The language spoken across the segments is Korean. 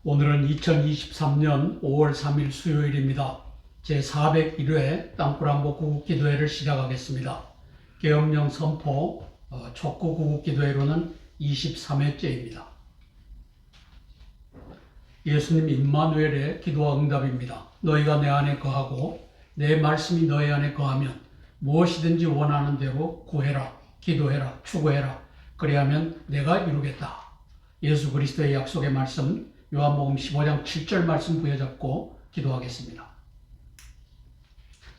오늘은 2023년 5월 3일 수요일입니다. 제401회 땅굴안보 구국기도회를 시작하겠습니다. 계엄령 선포 촉구 구국기도회로는 23회째입니다. 예수님 임마누엘의 기도와 응답입니다. 너희가 내 안에 거하고 내 말씀이 너희 안에 거하면 무엇이든지 원하는 대로 구해라, 기도해라, 추구해라. 그리하면 내가 이루겠다. 예수 그리스도의 약속의 말씀 요한복음 15장 7절 말씀 부여잡고 기도하겠습니다.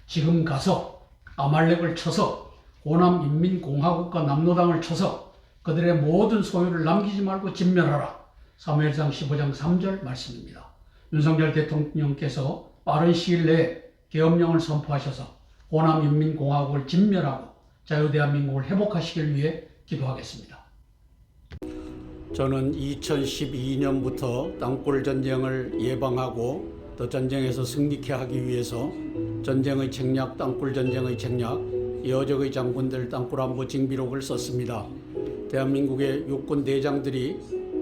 지금 가서 아말렉을 쳐서 호남 인민공화국과 남로당을 쳐서 그들의 모든 소유를 남기지 말고 진멸하라. 사무엘상 15장 3절 말씀입니다. 윤석열 대통령께서 빠른 시일 내에 계엄령을 선포하셔서 호남 인민공화국을 진멸하고 자유대한민국을 회복하시길 위해 기도하겠습니다. 저는 2012년부터 땅굴 전쟁을 예방하고 또 전쟁에서 승리케 하기 위해서 전쟁의 책략, 땅굴 전쟁의 책략, 여적의 장군들 땅굴안보 징비록을 썼습니다. 대한민국의 육군 대장들이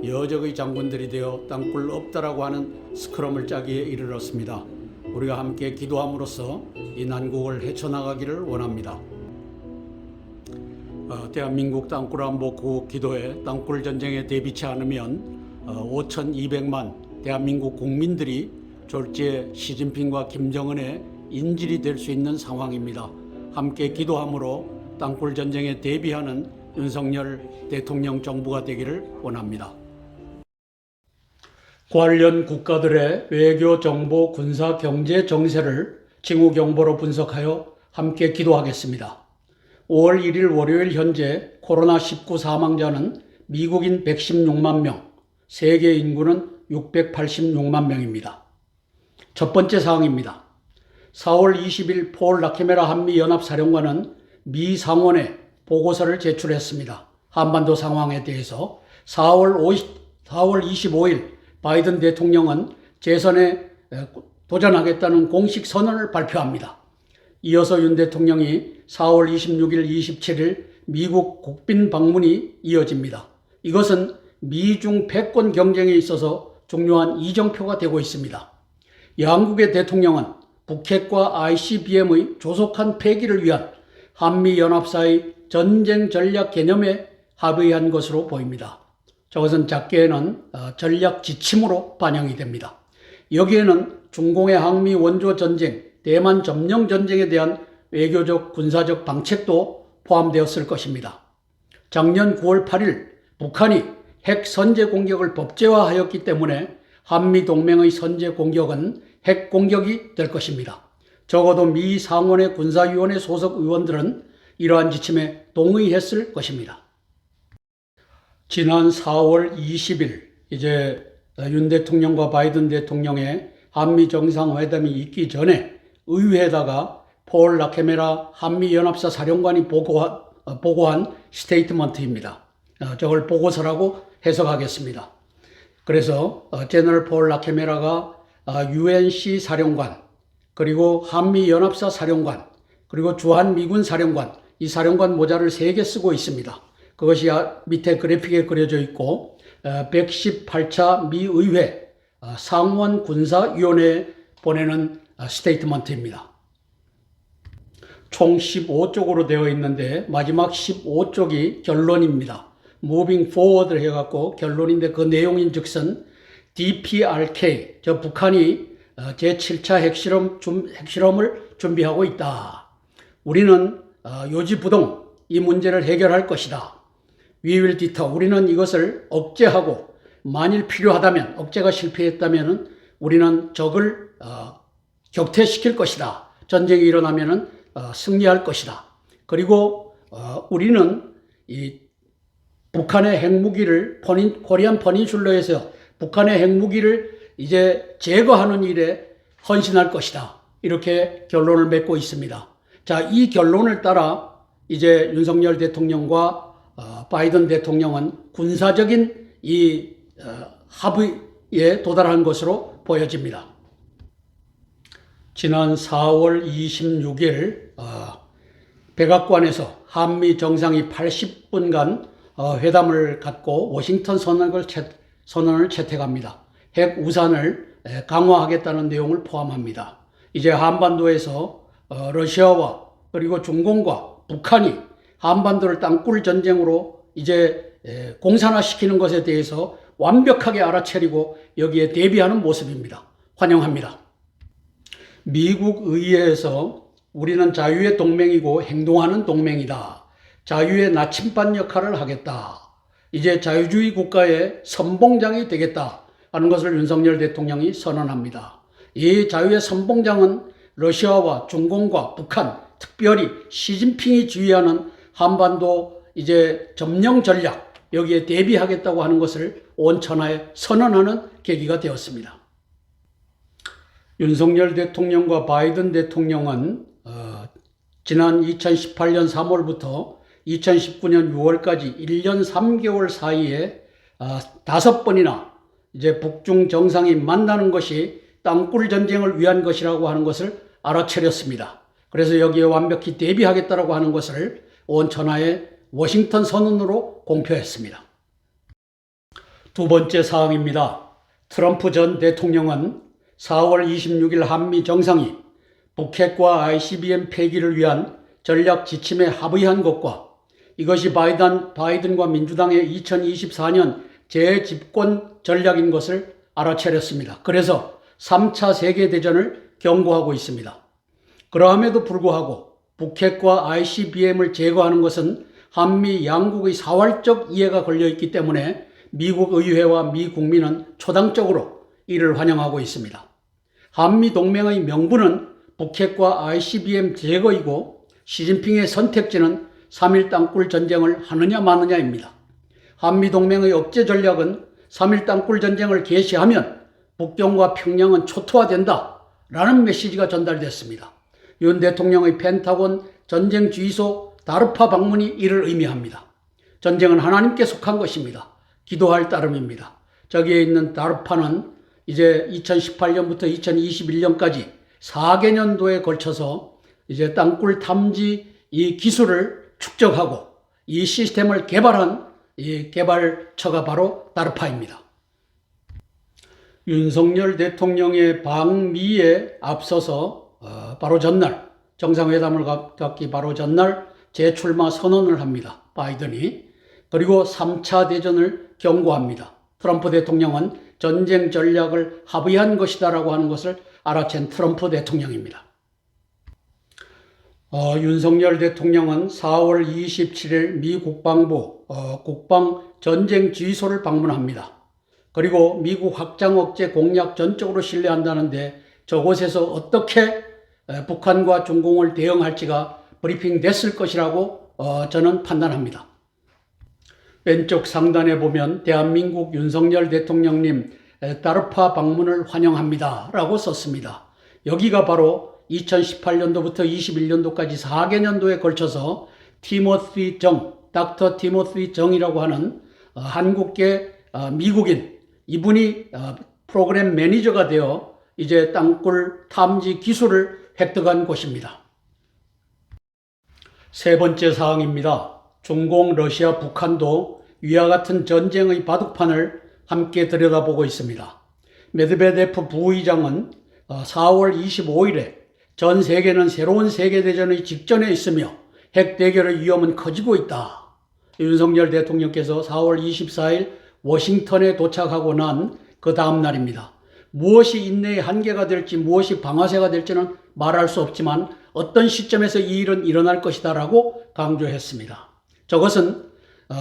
여적의 장군들이 되어 땅굴 없다라고 하는 스크럼을 짜기에 이르렀습니다. 우리가 함께 기도함으로써 이 난국을 헤쳐나가기를 원합니다. 대한민국 땅굴안보 구국기도회 땅굴 전쟁에 대비치 않으면 5,200만 대한민국 국민들이 졸지에 시진핑과 김정은의 인질이 될 수 있는 상황입니다. 함께 기도함으로 땅굴 전쟁에 대비하는 윤석열 대통령 정부가 되기를 원합니다. 관련 국가들의 외교, 정보, 군사, 경제 정세를 징후경보로 분석하여 함께 기도하겠습니다. 5월 1일 월요일 현재 코로나19 사망자는 미국인 116만 명, 세계 인구는 686만 명입니다. 첫 번째 사항입니다. 4월 20일 폴 라케메라 한미연합사령관은 미 상원에 보고서를 제출했습니다. 한반도 상황에 대해서 4월 25일 바이든 대통령은 재선에 도전하겠다는 공식 선언을 발표합니다. 이어서 윤 대통령이 4월 26일, 27일 미국 국빈 방문이 이어집니다. 이것은 미중 패권 경쟁에 있어서 중요한 이정표가 되고 있습니다. 양국의 대통령은 북핵과 ICBM의 조속한 폐기를 위한 한미연합사의 전쟁 전략 개념에 합의한 것으로 보입니다. 저것은 작게는 전략 지침으로 반영이 됩니다. 여기에는 중공해 항미 원조 전쟁, 대만 점령 전쟁에 대한 외교적, 군사적 방책도 포함되었을 것입니다. 작년 9월 8일 북한이 핵 선제 공격을 법제화하였기 때문에 한미동맹의 선제 공격은 핵 공격이 될 것입니다. 적어도 미 상원의 군사위원회 소속 의원들은 이러한 지침에 동의했을 것입니다. 지난 4월 20일 이제 윤 대통령과 바이든 대통령의 한미 정상회담이 있기 전에 의회에다가 폴 라케메라 한미연합사 사령관이 보고한 스테이트먼트입니다. 저걸 보고서라고 해석하겠습니다. 그래서 제너럴 폴 라케메라가 UNC 사령관, 그리고 한미연합사 사령관, 그리고 주한미군 사령관, 이 사령관 모자를 3개 쓰고 있습니다. 그것이 밑에 그래픽에 그려져 있고 118차 미의회 상원군사위원회에 보내는 스테이트먼트입니다. 총 15쪽으로 되어 있는데 마지막 15쪽이 결론입니다. Moving Forward를 해갖고 결론인데 그 내용인 즉슨 DPRK, 저 북한이 제7차 핵실험을 준비하고 있다. 우리는 요지부동 이 문제를 해결할 것이다. We will deter. 우리는 이것을 억제하고 만일 필요하다면, 억제가 실패했다면 우리는 적을 격퇴시킬 것이다. 전쟁이 일어나면 승리할 것이다. 그리고 우리는 이 북한의 핵무기를 코리안 퍼닌슐러에서 북한의 핵무기를 이제 제거하는 일에 헌신할 것이다. 이렇게 결론을 맺고 있습니다. 자, 이 결론을 따라 이제 윤석열 대통령과 바이든 대통령은 군사적인 이 합의에 도달한 것으로 보여집니다. 지난 4월 26일 백악관에서 한미 정상이 80분간 회담을 갖고 워싱턴 선언을 채택합니다. 핵 우산을 강화하겠다는 내용을 포함합니다. 이제 한반도에서 러시아와 그리고 중공과 북한이 한반도를 땅굴 전쟁으로 이제 공산화시키는 것에 대해서 완벽하게 알아차리고 여기에 대비하는 모습입니다. 환영합니다. 미국 의회에서 우리는 자유의 동맹이고 행동하는 동맹이다. 자유의 나침반 역할을 하겠다. 이제 자유주의 국가의 선봉장이 되겠다 하는 것을 윤석열 대통령이 선언합니다. 이 자유의 선봉장은 러시아와 중공과 북한, 특별히 시진핑이 주의하는 한반도 이제 점령 전략, 여기에 대비하겠다고 하는 것을 온 천하에 선언하는 계기가 되었습니다. 윤석열 대통령과 바이든 대통령은 지난 2018년 3월부터 2019년 6월까지 1년 3개월 사이에 5번이나 이제 북중 정상이 만나는 것이 땅굴 전쟁을 위한 것이라고 하는 것을 알아차렸습니다. 그래서 여기에 완벽히 대비하겠다고 하는 것을 온 천하에 워싱턴 선언으로 공표했습니다. 두 번째 사항입니다. 트럼프 전 대통령은 4월 26일 한미 정상이 북핵과 ICBM 폐기를 위한 전략 지침에 합의한 것과 이것이 바이든과 민주당의 2024년 재집권 전략인 것을 알아차렸습니다. 그래서 3차 세계대전을 경고하고 있습니다. 그러함에도 불구하고 북핵과 ICBM을 제거하는 것은 한미 양국의 사활적 이해가 걸려있기 때문에 미국 의회와 미 국민은 초당적으로 이를 환영하고 있습니다. 한미 동맹의 명분은 북핵과 ICBM 제거이고 시진핑의 선택지는 3.1 땅굴 전쟁을 하느냐 마느냐입니다. 한미 동맹의 억제 전략은 3.1 땅굴 전쟁을 개시하면 북경과 평양은 초토화된다 라는 메시지가 전달됐습니다. 윤 대통령의 펜타곤 전쟁 주의소 다르파 방문이 이를 의미합니다. 전쟁은 하나님께 속한 것입니다. 기도할 따름입니다. 저기에 있는 다르파는 이제 2018년부터 2021년까지 4개년도에 걸쳐서 이제 땅굴 탐지 이 기술을 축적하고 이 시스템을 개발한 이 개발처가 바로 다르파입니다. 윤석열 대통령의 방미에 앞서서 바로 전날 정상회담을 갖기 바로 전날 재출마 선언을 합니다. 바이든이. 그리고 3차 대전을 경고합니다. 트럼프 대통령은 전쟁 전략을 합의한 것이다라고 하는 것을 알아챈 트럼프 대통령입니다. 윤석열 대통령은 4월 27일 미 국방부 국방전쟁지휘소를 방문합니다. 그리고 미국 확장 억제 공약 전적으로 신뢰한다는데 저곳에서 어떻게 북한과 중공을 대응할지가 브리핑됐을 것이라고 저는 판단합니다. 왼쪽 상단에 보면 대한민국 윤석열 대통령님 다르파 방문을 환영합니다 라고 썼습니다. 여기가 바로 2018년도부터 21년도까지 4개년도에 걸쳐서 닥터 티모시 정이라고 하는 한국계 미국인, 이분이 프로그램 매니저가 되어 이제 땅굴 탐지 기술을 획득한 곳입니다. 세 번째 사항입니다. 중공, 러시아, 북한도 위와 같은 전쟁의 바둑판을 함께 들여다보고 있습니다. 메드베데프 부의장은 4월 25일에 전 세계는 새로운 세계대전의 직전에 있으며 핵 대결의 위험은 커지고 있다. 윤석열 대통령께서 4월 24일 워싱턴에 도착하고 난 그 다음 날입니다. 무엇이 인내의 한계가 될지 무엇이 방아쇠가 될지는 말할 수 없지만 어떤 시점에서 이 일은 일어날 것이다 라고 강조했습니다. 저것은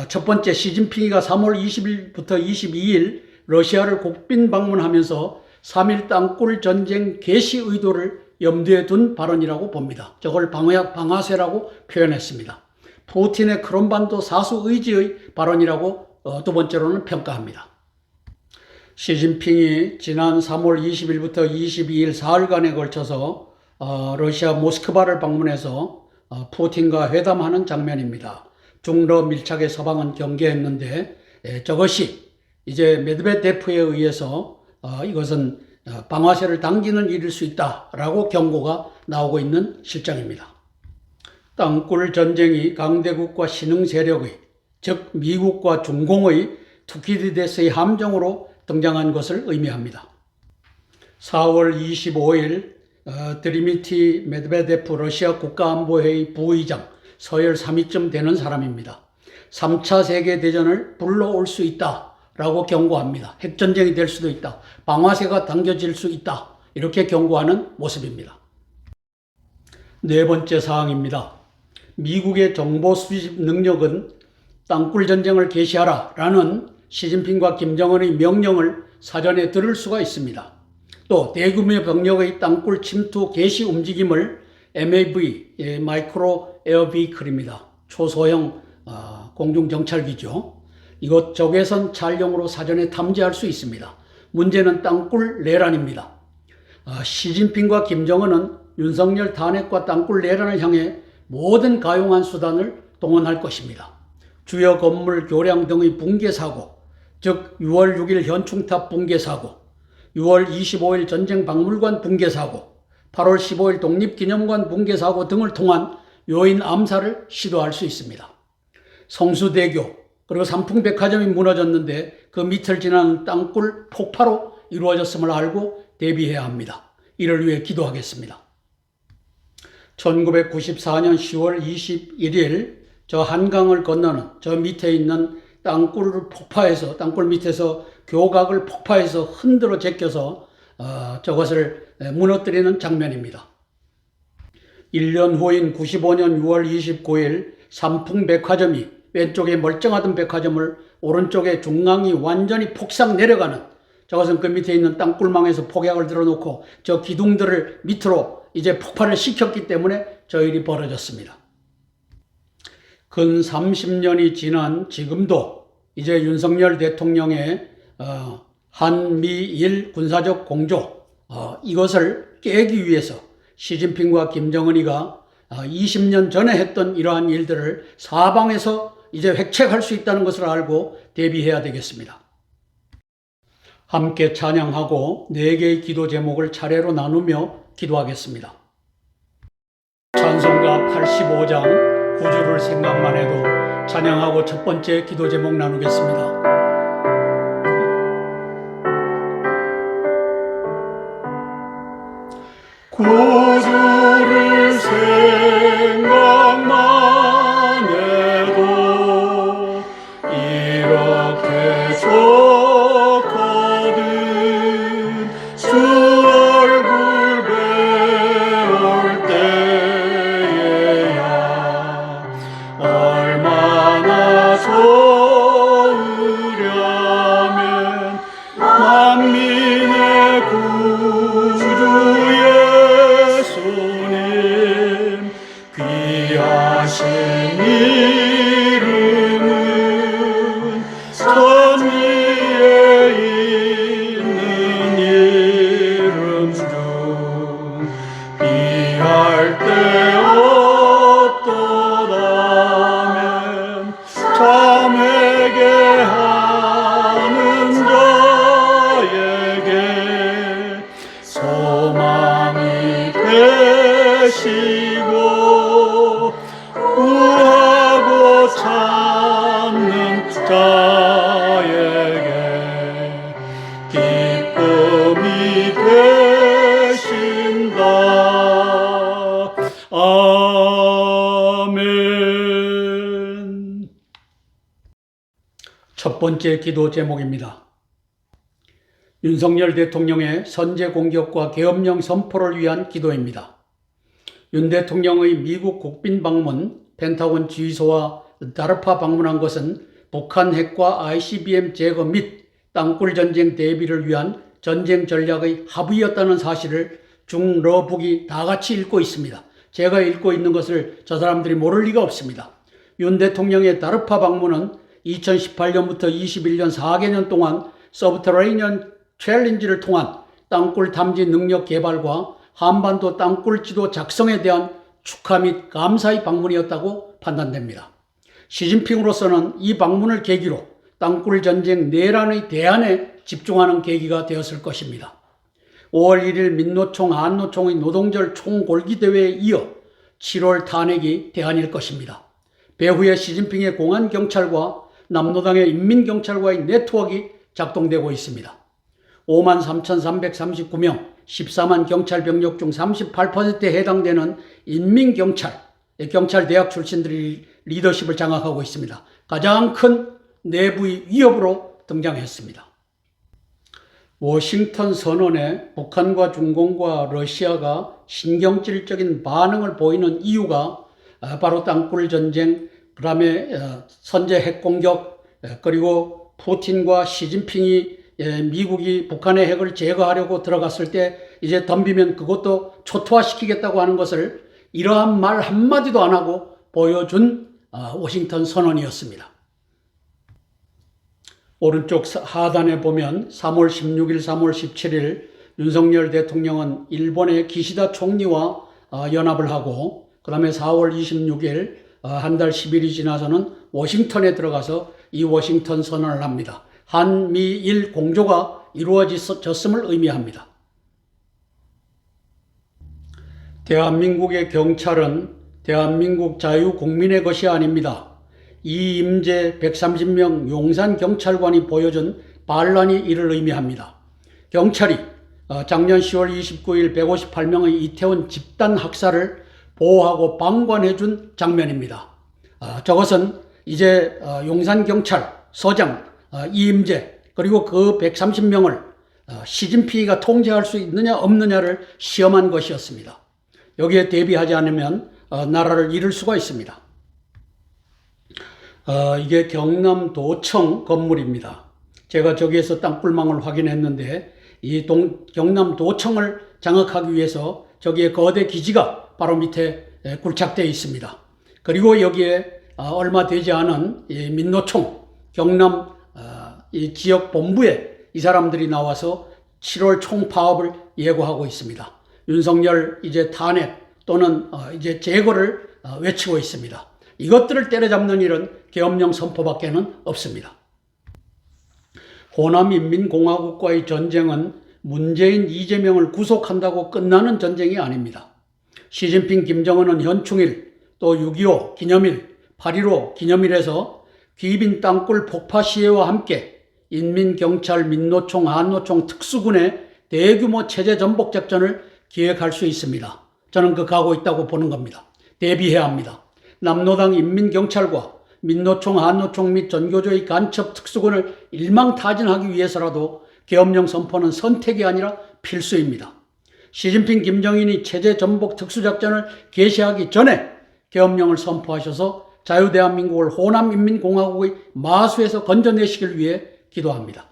첫 번째 시진핑이가 3월 20일부터 22일 러시아를 국빈 방문하면서 3.1 땅굴 전쟁 개시 의도를 염두에 둔 발언이라고 봅니다. 저걸 방아쇠라고 표현했습니다. 푸틴의 크롬반도 사수 의지의 발언이라고 두 번째로는 평가합니다. 시진핑이 지난 3월 20일부터 22일 사흘간에 걸쳐서 러시아 모스크바를 방문해서 푸틴과 회담하는 장면입니다. 중러 밀착의 서방은 경계했는데 저것이 이제 메드베데프에 의해서 이것은 방아쇠를 당기는 일일 수 있다라고 경고가 나오고 있는 실정입니다. 땅굴 전쟁이 강대국과 신흥 세력의 즉 미국과 중공의 투키디데스의 함정으로 등장한 것을 의미합니다. 4월 25일 드미트리 메드베데프 러시아 국가안보회의 부의장, 서열 3위쯤 되는 사람입니다. 3차 세계대전을 불러올 수 있다라고 경고합니다. 핵전쟁이 될 수도 있다. 방아쇠가 당겨질 수 있다. 이렇게 경고하는 모습입니다. 네 번째 사항입니다. 미국의 정보 수집 능력은 땅굴 전쟁을 개시하라 라는 시진핑과 김정은의 명령을 사전에 들을 수가 있습니다. 또 대규모 병력의 땅굴 침투 개시 움직임을 MAV, 마이크로 에어 비클입니다. 초소형 공중정찰기죠. 이것 적외선 촬영으로 사전에 탐지할 수 있습니다. 문제는 땅굴 내란입니다. 시진핑과 김정은은 윤석열 탄핵과 땅굴 내란을 향해 모든 가용한 수단을 동원할 것입니다. 주요 건물 교량 등의 붕괴 사고, 즉 6월 6일 현충탑 붕괴 사고, 6월 25일 전쟁박물관 붕괴 사고, 8월 15일 독립기념관 붕괴 사고 등을 통한 요인 암살을 시도할 수 있습니다. 성수대교 그리고 삼풍백화점이 무너졌는데 그 밑을 지나는 땅굴 폭파로 이루어졌음을 알고 대비해야 합니다. 이를 위해 기도하겠습니다. 1994년 10월 21일 저 한강을 건너는 저 밑에 있는 땅굴을 폭파해서 땅굴 밑에서 교각을 폭파해서 흔들어 제껴서 저것을 무너뜨리는 장면입니다. 1년 후인 95년 6월 29일 삼풍백화점이 왼쪽에 멀쩡하던 백화점을 오른쪽에 중앙이 완전히 폭삭 내려가는, 저것은 그 밑에 있는 땅굴망에서 폭약을 들어놓고 저 기둥들을 밑으로 이제 폭발을 시켰기 때문에 저 일이 벌어졌습니다. 근 30년이 지난 지금도 이제 윤석열 대통령의 한미일 군사적 공조, 이것을 깨기 위해서 시진핑과 김정은이가 20년 전에 했던 이러한 일들을 사방에서 이제 획책할 수 있다는 것을 알고 대비해야 되겠습니다. 함께 찬양하고 4개의 기도 제목을 차례로 나누며 기도하겠습니다. 찬송가 85장 구주를 생각만 해도 찬양하고 첫 번째 기도 제목 나누겠습니다. 구주를 생각만 해도 이렇게 좋거든. 주 얼굴 배울 때에야 얼마나 좋으려면 만민의 구주의 귀하신 이름은 선 위에 있는 이름 중 비할 데 없도다면 참회게 하는 자에게 소망이 되시고 구하고 찾는 자에게 기쁨이 되신다. 아멘. 첫 번째 기도 제목입니다. 윤석열 대통령의 선제 공격과 계엄령 선포를 위한 기도입니다. 윤 대통령의 미국 국빈 방문, 펜타곤 지휘소와 다르파 방문한 것은 북한 핵과 ICBM 제거 및 땅굴 전쟁 대비를 위한 전쟁 전략의 합의였다는 사실을 중러북이 다 같이 읽고 있습니다. 제가 읽고 있는 것을 저 사람들이 모를 리가 없습니다. 윤 대통령의 다르파 방문은 2018년부터 21년 4개년 동안 서브터레이니언 챌린지를 통한 땅굴 탐지 능력 개발과 한반도 땅굴 지도 작성에 대한 축하 및 감사의 방문이었다고 판단됩니다. 시진핑으로서는 이 방문을 계기로 땅굴 전쟁 내란의 대안에 집중하는 계기가 되었을 것입니다. 5월 1일 민노총, 한노총의 노동절 총골기대회에 이어 7월 탄핵이 대안일 것입니다. 배후에 시진핑의 공안경찰과 남노당의 인민경찰과의 네트워크가 작동되고 있습니다. 53,339명, 14만 경찰 병력 중 38%에 해당되는 인민경찰, 경찰대학 출신들이 리더십을 장악하고 있습니다. 가장 큰 내부의 위협으로 등장했습니다. 워싱턴 선언에 북한과 중공과 러시아가 신경질적인 반응을 보이는 이유가 바로 땅굴 전쟁, 그 다음에 선제 핵공격, 그리고 푸틴과 시진핑이 미국이 북한의 핵을 제거하려고 들어갔을 때 이제 덤비면 그것도 초토화시키겠다고 하는 것을 이러한 말 한마디도 안 하고 보여준 워싱턴 선언이었습니다. 오른쪽 하단에 보면 3월 16일, 3월 17일 윤석열 대통령은 일본의 기시다 총리와 연합을 하고 그 다음에 4월 26일 한 달 10일이 지나서는 워싱턴에 들어가서 이 워싱턴 선언을 합니다. 한미일 공조가 이루어졌음을 의미합니다. 대한민국의 경찰은 대한민국 자유국민의 것이 아닙니다. 이임재 130명 용산 경찰관이 보여준 반란이 이를 의미합니다. 경찰이 작년 10월 29일 158명의 이태원 집단 학살을 보호하고 방관해준 장면입니다. 저것은 이제 용산 경찰 서장 이임재 그리고 그 130명을 시진핑이가 통제할 수 있느냐 없느냐를 시험한 것이었습니다. 여기에 대비하지 않으면 나라를 잃을 수가 있습니다. 이게 경남도청 건물입니다. 제가 저기에서 땅굴망을 확인했는데 이 경남도청을 장악하기 위해서 저기에 거대 기지가 바로 밑에 굴착되어 있습니다. 그리고 여기에 얼마 되지 않은 민노총 경남 이 지역 본부에 이 사람들이 나와서 7월 총파업을 예고하고 있습니다. 윤석열 이제 탄핵 또는 이제 제거를 외치고 있습니다. 이것들을 때려잡는 일은 계엄령 선포밖에는 없습니다. 호남인민공화국과의 전쟁은 문재인, 이재명을 구속한다고 끝나는 전쟁이 아닙니다. 시진핑, 김정은은 현충일, 또 6.25 기념일, 8.15 기념일에서 귀빈 땅굴 폭파 시위와 함께 인민경찰, 민노총, 한노총, 특수군의 대규모 체제 전복 작전을 기획할 수 있습니다. 저는 그 가고 있다고 보는 겁니다. 대비해야 합니다. 남로당 인민경찰과 민노총, 한노총 및 전교조의 간첩 특수군을 일망타진하기 위해서라도 계엄령 선포는 선택이 아니라 필수입니다. 시진핑, 김정인이 체제 전복 특수작전을 개시하기 전에 계엄령을 선포하셔서 자유대한민국을 호남인민공화국의 마수에서 건져내시길 위해 기도합니다.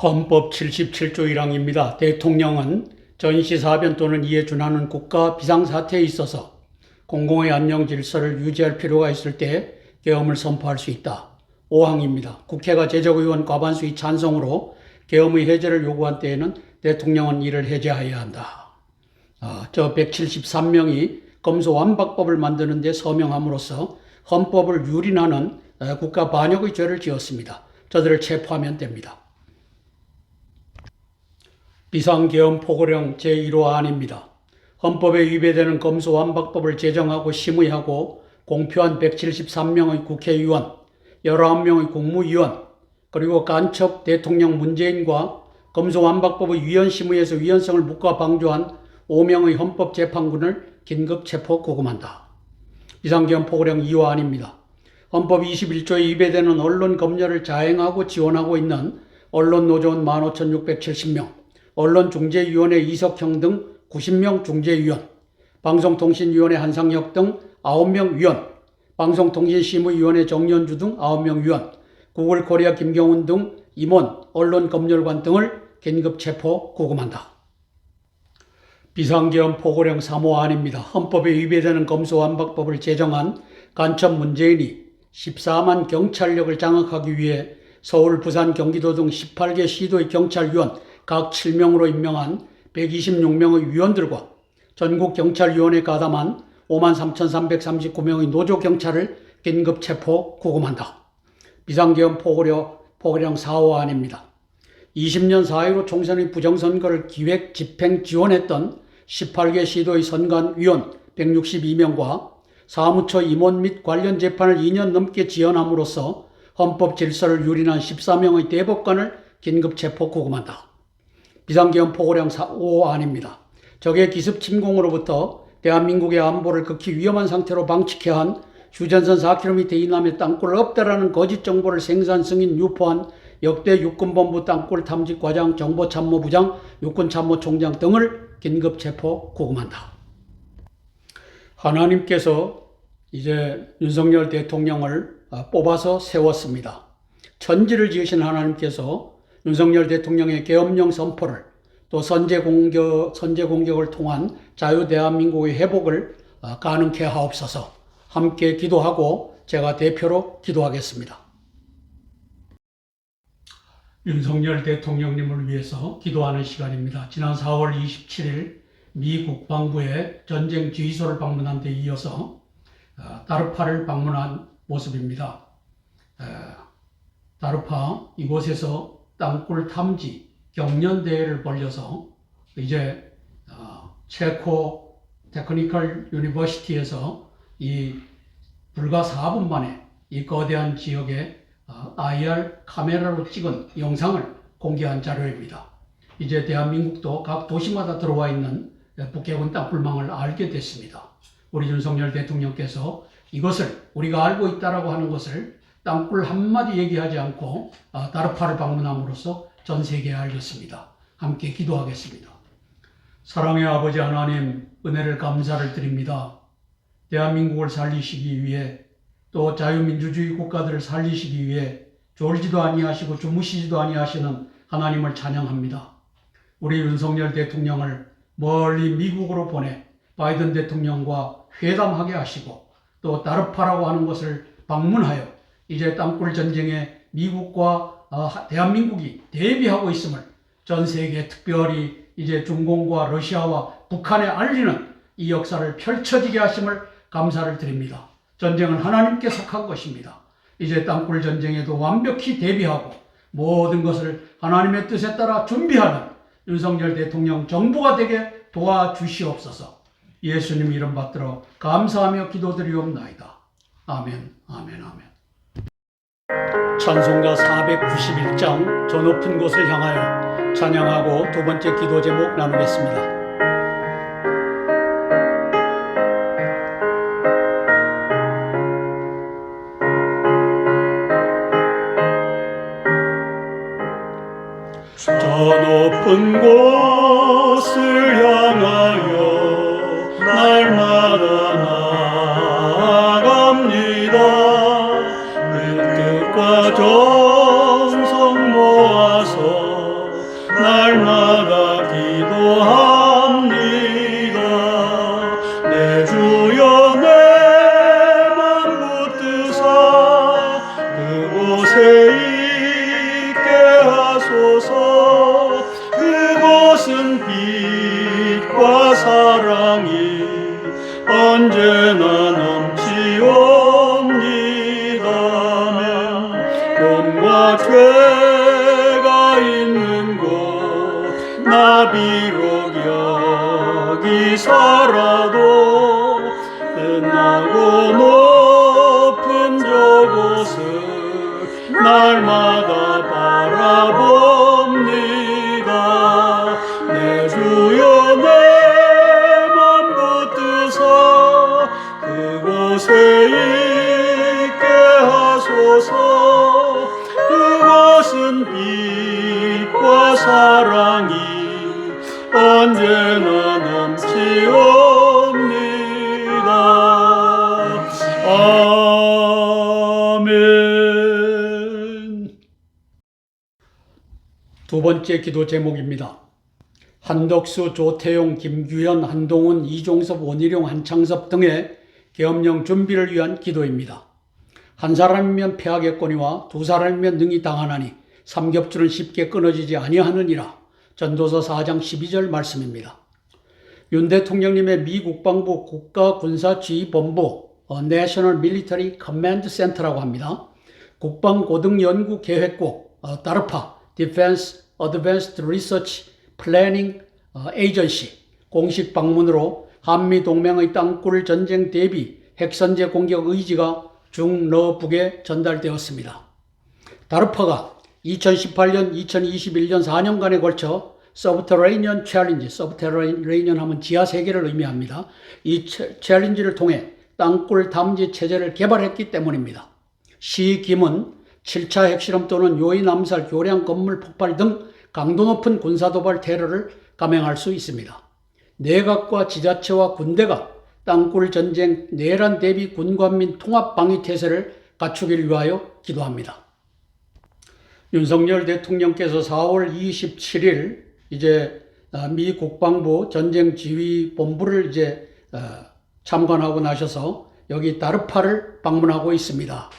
헌법 77조 1항입니다. 대통령은 전시사변 또는 이에 준하는 국가 비상사태에 있어서 공공의 안녕 질서를 유지할 필요가 있을 때 계엄을 선포할 수 있다. 5항입니다. 국회가 제적의원 과반수의 찬성으로 계엄의 해제를 요구한 때에는 대통령은 이를 해제해야 한다. 저 173명이 검소완박법을 만드는 데 서명함으로써 헌법을 유린하는 국가 반역의 죄를 지었습니다. 저들을 체포하면 됩니다. 비상계엄 포고령 제1호안입니다. 헌법에 위배되는 검소완박법을 제정하고 심의하고 공표한 173명의 국회의원, 19명의 국무위원, 그리고 간첩 대통령 문재인과 검소완박법의 위헌심의에서 위헌성을 묵과 방조한 5명의 헌법재판관을 긴급 체포 구금한다. 비상계엄 포고령 2호안입니다. 헌법 21조에 위배되는 언론 검열을 자행하고 지원하고 있는 언론노조원 15,670명, 언론중재위원회 이석형 등 90명 중재위원, 방송통신위원회 한상혁 등 9명 위원, 방송통신심의위원회 정연주 등 9명 위원, 구글코리아 김경훈 등 임원, 언론검열관 등을 긴급 체포 구금한다. 비상계엄 포고령 3호안입니다. 헌법에 위배되는 검소완박법을 제정한 간첩 문재인이 14만 경찰력을 장악하기 위해 서울, 부산, 경기도 등 18개 시도의 경찰위원 각 7명으로 임명한 126명의 위원들과 전국경찰위원회 가담한 53,339명의 노조경찰을 긴급 체포 구금한다. 비상계엄 포고령 4호안입니다. 20년 4.15 총선의 부정선거를 기획, 집행, 지원했던 18개 시도의 선관위원 162명과 사무처 임원 및 관련 재판을 2년 넘게 지연함으로써 헌법 질서를 유린한 14명의 대법관을 긴급 체포 구금한다. 비상계엄 포고령 5안입니다. 적의 기습 침공으로부터 대한민국의 안보를 극히 위험한 상태로 방치케 한 휴전선 4km 이남의 땅굴을 없다라는 거짓 정보를 생산 승인 유포한 역대 육군본부 땅굴 탐지과장 정보참모부장 육군참모총장 등을 긴급 체포 구금한다. 하나님께서 이제 윤석열 대통령을 뽑아서 세웠습니다. 천지를 지으신 하나님께서 윤석열 대통령의 계엄령 선포를 또 선제 공격을 통한 자유 대한민국의 회복을 가능케 하옵소서. 함께 기도하고 제가 대표로 기도하겠습니다. 윤석열 대통령님을 위해서 기도하는 시간입니다. 지난 4월 27일 미 국방부의 전쟁 지휘소를 방문한 데 이어서 다르파를 방문한 모습입니다. 다르파 이곳에서 땅굴 탐지 경연대회를 벌려서 이제 체코 테크니컬 유니버시티에서 이 불과 4분 만에 이 거대한 지역에 IR 카메라로 찍은 영상을 공개한 자료입니다. 이제 대한민국도 각 도시마다 들어와 있는 북해군 땅굴망을 알게 됐습니다. 우리 윤석열 대통령께서 이것을 우리가 알고 있다라고 하는 것을 땅굴 한마디 얘기하지 않고 다르파를 방문함으로써 전 세계에 알렸습니다. 함께 기도하겠습니다. 사랑의 아버지 하나님, 은혜를 감사를 드립니다. 대한민국을 살리시기 위해 또 자유민주주의 국가들을 살리시기 위해 졸지도 아니하시고 주무시지도 아니하시는 하나님을 찬양합니다. 우리 윤석열 대통령을 멀리 미국으로 보내 바이든 대통령과 회담하게 하시고 또 다르파라고 하는 것을 방문하여 이제 땅굴 전쟁에 미국과 대한민국이 대비하고 있음을 전 세계 특별히 이제 중공과 러시아와 북한에 알리는 이 역사를 펼쳐지게 하심을 감사를 드립니다. 전쟁은 하나님께 속한 것입니다. 이제 땅굴 전쟁에도 완벽히 대비하고 모든 것을 하나님의 뜻에 따라 준비하는 윤석열 대통령 정부가 되게 도와주시옵소서. 예수님 이름 받들어 감사하며 기도드리옵나이다. 아멘, 아멘, 아멘. 찬송가 491장 저 높은 곳을 향하여 찬양하고 두 번째 기도 제목 나누겠습니다. 저 높은 곳을 향하여 날마다 나아갑니다. 뜻과 정성 모아서 날마다 기도합니다. 내 주여 내 맘 붙드사 그곳에 있게 하소서. 그곳은 빛과 사랑이 언제나 넘치옵니다면 병과 죄가 있는 곳 나 비록 여기 살아도 끝나고 높은 저곳을 날마다 바라봅니다. 내 주여 내 맘 붙드사 그곳에 있게 하소서. 그곳은 빛과 사랑이 언제나 넘치옵니다. 아멘. 두 번째 기도 제목입니다. 한덕수, 조태용, 김규현, 한동훈, 이종섭, 원희룡, 한창섭 등의 계엄령 준비를 위한 기도입니다. 한 사람이면 패하겠거니와 두 사람이면 능히 당하나니 삼겹줄은 쉽게 끊어지지 아니하느니라. 전도서 4장 12절 말씀입니다. 윤 대통령님의 미 국방부 국가군사지휘본부 National Military Command Center라고 합니다. 국방고등연구계획국 DARPA Defense Advanced Research Planning Agency 공식 방문으로 한미동맹의 땅굴 전쟁 대비 핵선제 공격 의지가 중러북에 전달되었습니다. 다르파가 2018년, 2021년 4년간에 걸쳐 서브터레이니언 챌린지, 서브터레이니언 하면 지하 세계를 의미합니다. 이 챌린지를 통해 땅굴 탐지 체제를 개발했기 때문입니다. 시 김은 7차 핵실험 또는 요인 암살, 교량 건물 폭발 등 강도 높은 군사도발 테러를 감행할 수 있습니다. 내각과 지자체와 군대가 땅굴 전쟁 내란 대비 군관민 통합 방위 태세를 갖추길 위하여 기도합니다. 윤석열 대통령께서 4월 27일 미 국방부 전쟁지휘본부를 참관하고 나셔서 여기 다르파를 방문하고 있습니다.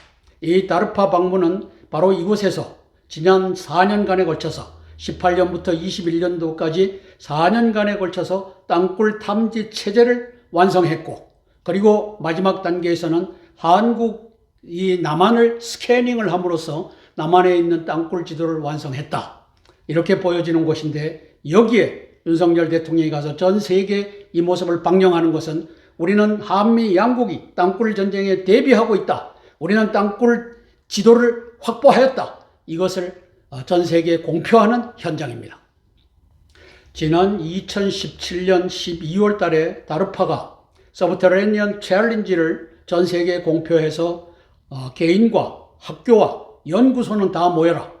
이 다르파 방문은 바로 이곳에서 지난 4년간에 걸쳐서 18년부터 21년도까지 4년간에 걸쳐서 땅굴 탐지 체제를 완성했고, 그리고 마지막 단계에서는 한국 이 남한을 스캐닝을 함으로써 남한에 있는 땅굴 지도를 완성했다. 이렇게 보여지는 곳인데, 여기에 윤석열 대통령이 가서 전 세계 이 모습을 방영하는 것은 우리는 한미 양국이 땅굴 전쟁에 대비하고 있다. 우리는 땅굴 지도를 확보하였다. 이것을 전 세계에 공표하는 현장입니다. 지난 2017년 12월 달에 다르파가 서브터레니언 챌린지를 전 세계에 공표해서 개인과 학교와 연구소는 다 모여라.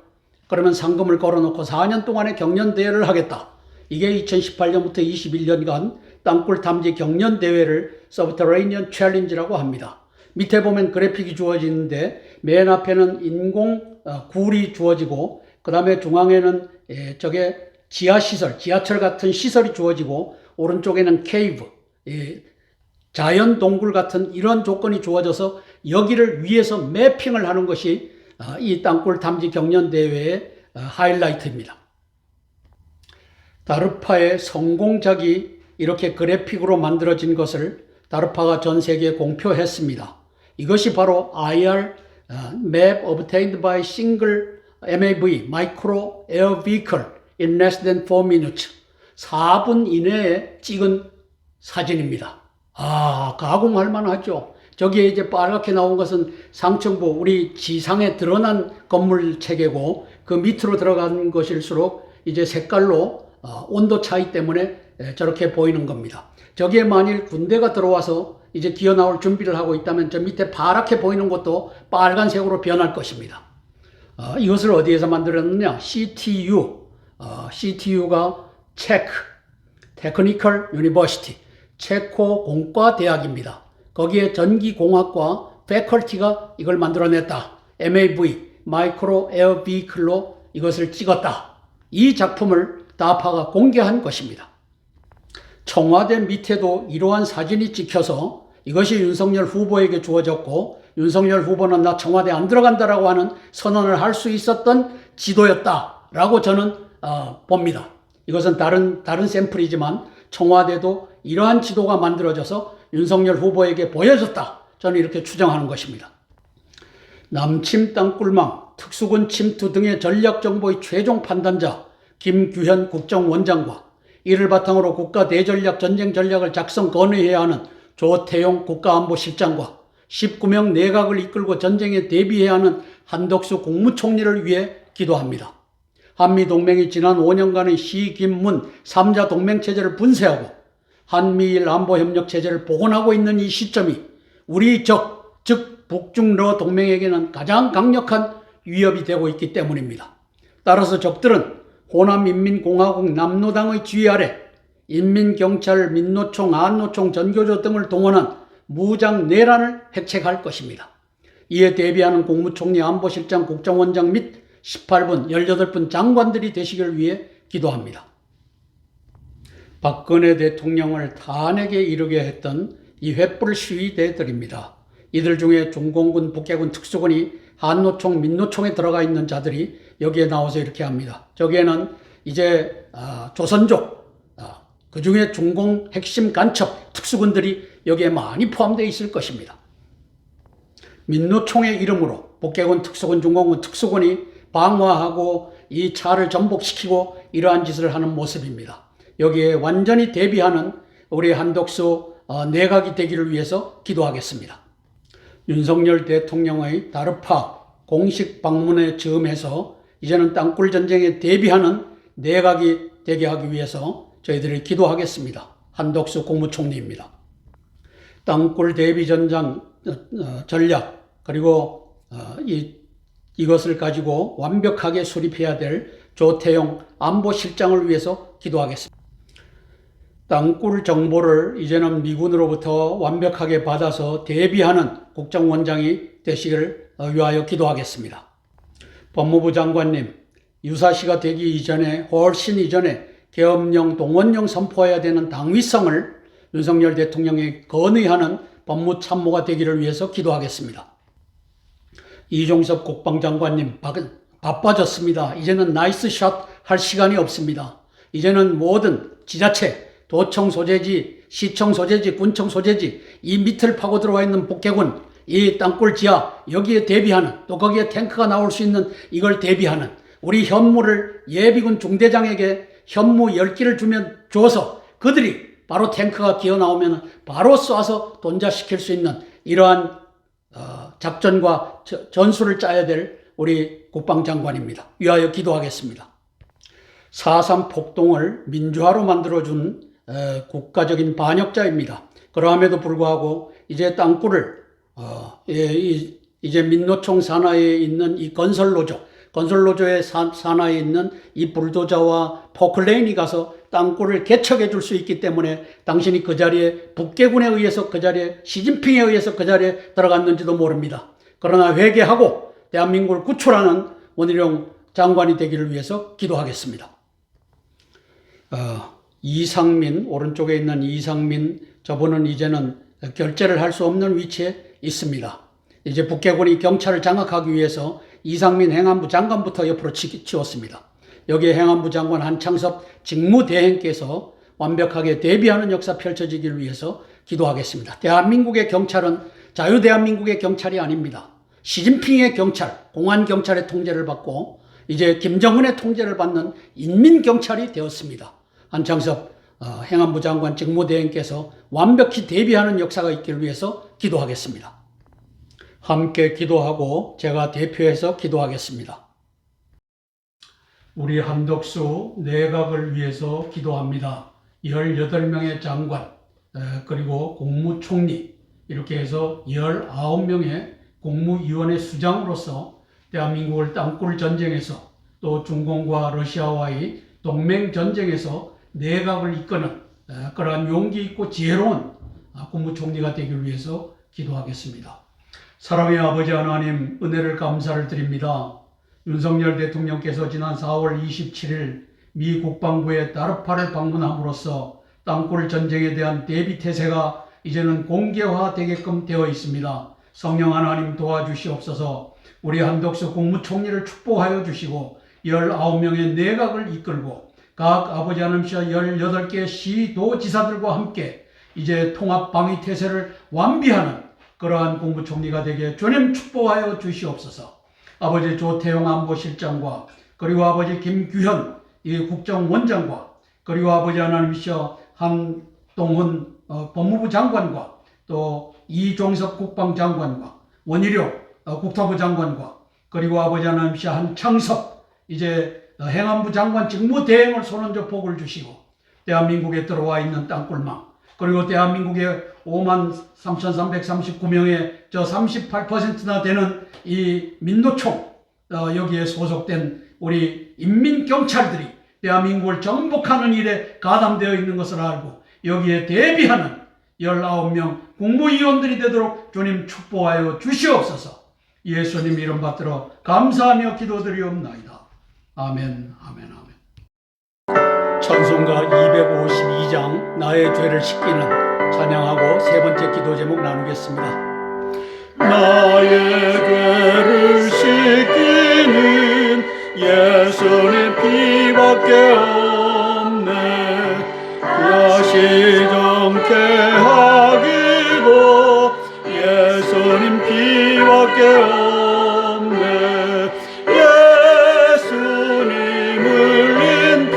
그러면 상금을 걸어놓고 4년 동안의 경연대회를 하겠다. 이게 2018년부터 21년간 땅굴 탐지 경연대회를 서브터레니언 챌린지라고 합니다. 밑에 보면 그래픽이 주어지는데 맨 앞에는 인공 굴이 주어지고, 그 다음에 중앙에는 저게 지하시설, 지하철 같은 시설이 주어지고, 오른쪽에는 케이브, 자연 동굴 같은 이런 조건이 주어져서 여기를 위해서 매핑을 하는 것이 이 땅굴 탐지 경연대회의 하이라이트입니다. 다르파의 성공작이 이렇게 그래픽으로 만들어진 것을 다르파가 전 세계에 공표했습니다. 이것이 바로 IR Map Obtained by Single MAV, Micro Air Vehicle in less than 4 minutes. 4분 이내에 찍은 사진입니다. 가공할 만하죠. 저기에 빨갛게 나온 것은 상층부, 우리 지상에 드러난 건물 체계고, 그 밑으로 들어간 것일수록 색깔로 온도 차이 때문에 저렇게 보이는 겁니다. 저기에 만일 군대가 들어와서 기어 나올 준비를 하고 있다면 저 밑에 파랗게 보이는 것도 빨간색으로 변할 것입니다. 이것을 어디에서 만들었느냐? CTU가 체크, 테크니컬 유니버시티, 체코 공과대학입니다. 거기에 전기공학과 패컬티가 이걸 만들어냈다. MAV, 마이크로 에어 비클로 이것을 찍었다. 이 작품을 다파가 공개한 것입니다. 청와대 밑에도 이러한 사진이 찍혀서 이것이 윤석열 후보에게 주어졌고, 윤석열 후보는 나 청와대 안 들어간다라고 하는 선언을 할 수 있었던 지도였다라고 저는 봅니다. 이것은 다른 샘플이지만 청와대도 이러한 지도가 만들어져서 윤석열 후보에게 보여졌다. 저는 이렇게 추정하는 것입니다. 남침 땅굴망, 특수군 침투 등의 전략정보의 최종 판단자 김규현 국정원장과 이를 바탕으로 국가대전략 전쟁전략을 작성 건의해야 하는 조태용 국가안보실장과 19명 내각을 이끌고 전쟁에 대비해야 하는 한덕수 국무총리를 위해 기도합니다. 한미동맹이 지난 5년간의 시, 김, 문 3자 동맹체제를 분쇄하고 한미일 안보협력체제를 복원하고 있는 이 시점이 우리 적, 즉 북중러 동맹에게는 가장 강력한 위협이 되고 있기 때문입니다. 따라서 적들은 호남인민공화국 남로당의 지휘 아래 인민경찰, 민노총, 안노총, 전교조 등을 동원한 무장 내란을 획책할 것입니다. 이에 대비하는 국무총리, 안보실장, 국정원장 및 18분, 18분 장관들이 되시길 위해 기도합니다. 박근혜 대통령을 탄핵에 이르게 했던 이 횃불 시위대들입니다. 이들 중에 중공군, 북해군, 특수군이 한노총, 민노총에 들어가 있는 자들이 여기에 나와서 이렇게 합니다. 저기에는 조선족, 그 중에 중공 핵심 간첩, 특수군들이 여기에 많이 포함되어 있을 것입니다. 민노총의 이름으로 북해군, 특수군, 중공군, 특수군이 방화하고 이 차를 전복시키고 이러한 짓을 하는 모습입니다. 여기에 완전히 대비하는 우리 한덕수 내각이 되기를 위해서 기도하겠습니다. 윤석열 대통령의 다르파 공식 방문에 즈음해서 이제는 땅굴 전쟁에 대비하는 내각이 되게 하기 위해서 저희들이 기도하겠습니다. 한덕수 국무총리입니다. 땅굴 대비 전장 전략 그리고 이것을 가지고 완벽하게 수립해야 될 조태용 안보실장을 위해서 기도하겠습니다. 땅굴 정보를 이제는 미군으로부터 완벽하게 받아서 대비하는 국정원장이 되시기를 위하여 기도하겠습니다. 법무부 장관님, 유사시가 되기 이전에 훨씬 이전에 계엄령, 동원령 선포해야 되는 당위성을 윤석열 대통령에 건의하는 법무참모가 되기를 위해서 기도하겠습니다. 이종섭 국방장관님, 바빠졌습니다. 이제는 나이스 샷 할 시간이 없습니다. 이제는 모든 지자체, 도청 소재지, 시청 소재지, 군청 소재지, 이 밑을 파고 들어와 있는 북해군, 이 땅굴 지하, 여기에 대비하는, 또 거기에 탱크가 나올 수 있는 이걸 대비하는 우리 현무를 예비군 중대장에게 현무 10기를 줘서 그들이 바로 탱크가 기어 나오면 바로 쏴서 돈자시킬 수 있는 이러한 작전과 전술을 짜야 될 우리 국방장관입니다. 위하여 기도하겠습니다. 4.3 폭동을 민주화로 만들어준 국가적인 반역자입니다. 그러함에도 불구하고 이제 땅굴을 이제 민노총 산하에 있는 이 건설노조의 산하에 있는 이 불도저와 포클레인이 가서 땅굴을 개척해 줄 수 있기 때문에 당신이 그 자리에 북계군에 의해서 그 자리에 시진핑에 의해서 그 자리에 들어갔는지도 모릅니다. 그러나 회개하고 대한민국을 구출하는 원희룡 장관이 되기를 위해서 기도하겠습니다. 이상민, 오른쪽에 있는 이상민, 저분은 이제는 결재를 할 수 없는 위치에 있습니다. 이제 북계군이 경찰을 장악하기 위해서 이상민 행안부 장관부터 옆으로 치웠습니다. 여기에 행안부 장관 한창섭 직무대행께서 완벽하게 대비하는 역사 펼쳐지기를 위해서 기도하겠습니다. 대한민국의 경찰은 자유대한민국의 경찰이 아닙니다. 시진핑의 경찰, 공안경찰의 통제를 받고 이제 김정은의 통제를 받는 인민경찰이 되었습니다. 한창섭 행안부 장관 직무대행께서 완벽히 대비하는 역사가 있기를 위해서 기도하겠습니다. 함께 기도하고 제가 대표해서 기도하겠습니다. 우리 한덕수 내각을 위해서 기도합니다. 18명의 장관 그리고 국무총리 이렇게 해서 19명의 국무위원회 수장으로서 대한민국을 땅굴 전쟁에서 또 중공과 러시아와의 동맹 전쟁에서 내각을 이끄는 그러한 용기 있고 지혜로운 국무총리가 되기를 위해서 기도하겠습니다. 사랑의 아버지 하나님, 은혜를 감사를 드립니다. 윤석열 대통령께서 지난 4월 27일 미 국방부의 다르파를 방문함으로써 땅굴 전쟁에 대한 대비 태세가 이제는 공개화되게끔 되어 있습니다. 성령 하나님 도와주시옵소서. 우리 한덕수 국무총리를 축복하여 주시고 19명의 내각을 이끌고 각 아버지 하나님께서 18개 시도지사들과 함께 이제 통합 방위 태세를 완비하는 그러한 국무총리가 되게 주님 축복하여 주시옵소서. 아버지 조태용 안보실장과 그리고 아버지 김규현 국정원장과 그리고 아버지 하나님이시여 한동훈 법무부 장관과 또 이종섭 국방장관과 원희룡 국토부 장관과 그리고 아버지 하나님이시여 한창섭 이제 행안부 장관 직무대행을 손얹어 복을 주시고 대한민국에 들어와 있는 땅굴망 그리고 대한민국의 53,339명의 저 38%나 되는 이 민노총 여기에 소속된 우리 인민경찰들이 대한민국을 정복하는 일에 가담되어 있는 것을 알고 여기에 대비하는 19명 국무위원들이 되도록 주님 축복하여 주시옵소서. 예수님 이름 받들어 감사하며 기도드리옵나이다. 아멘, 아멘, 아멘. 찬송가 252장 나의 죄를 씻기는 찬양하고 세 번째 기도 제목 나누겠습니다. 나의 죄를 씻기는 예수님 피밖에 없네. 야시 정케 하기도 예수님 피밖에 없네. 예수님 흘린 피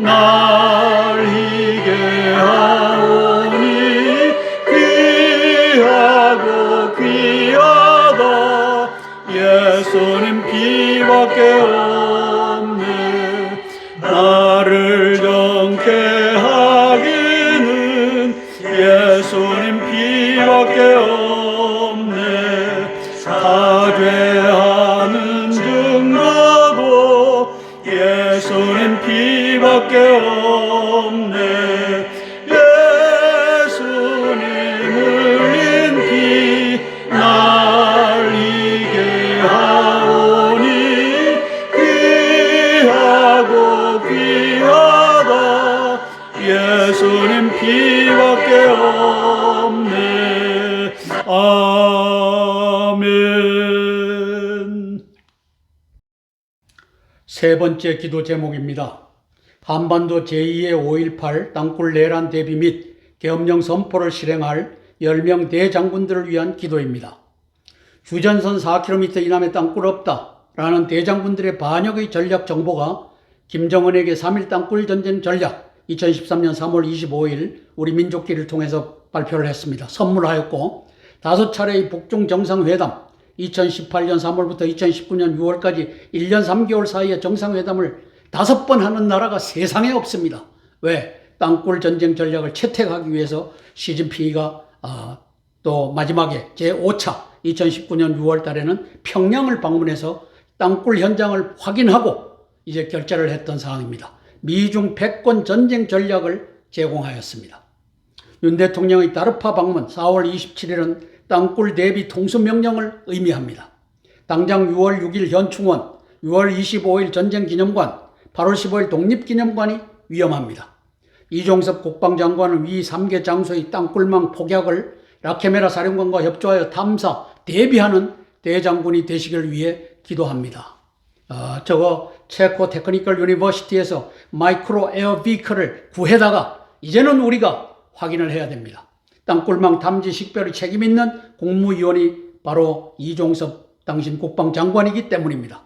날 희게 하오니 귀하고 귀하다. 예수님 피밖에 예수님 피밖에 없네. 예수님 흘린 피 날 이게 하오니 귀하고 귀하다. 예수님 피밖에 없네. 아멘. 세 번째 기도 제목입니다. 한반도 제2의 5.18 땅굴 내란 대비 및 계엄령 선포를 실행할 10명 대장군들을 위한 기도입니다. 휴전선 4km 이남에 땅굴 없다라는 대장군들의 반역의 전략 정보가 김정은에게 3.1 땅굴 전쟁 전략 2013년 3월 25일 우리 민족기를 통해서 발표를 했습니다. 선물하였고 5차례의 북중 정상회담 2018년 3월부터 2019년 6월까지 1년 3개월 사이에 정상회담을 5번 하는 나라가 세상에 없습니다. 왜? 땅굴 전쟁 전략을 채택하기 위해서 시진핑이가 또 마지막에 제5차 2019년 6월 달에는 평양을 방문해서 땅굴 현장을 확인하고 이제 결재를 했던 사항입니다. 미중 패권 전쟁 전략을 제공하였습니다. 윤 대통령의 다르파 방문 4월 27일은 땅굴 대비 통수명령을 의미합니다. 당장 6월 6일 현충원, 6월 25일 전쟁기념관, 8월 15일 독립기념관이 위험합니다. 이종섭 국방장관은 위 3개 장소의 땅굴망 폭약을 라케메라 사령관과 협조하여 탐사, 대비하는 대장군이 되시길 위해 기도합니다. 저거 체코 테크니컬 유니버시티에서 마이크로 에어 비클을 구해다가 이제는 우리가 확인을 해야 됩니다. 땅굴망 탐지 식별의 책임 있는 국무위원이 바로 이종섭 당신 국방장관이기 때문입니다.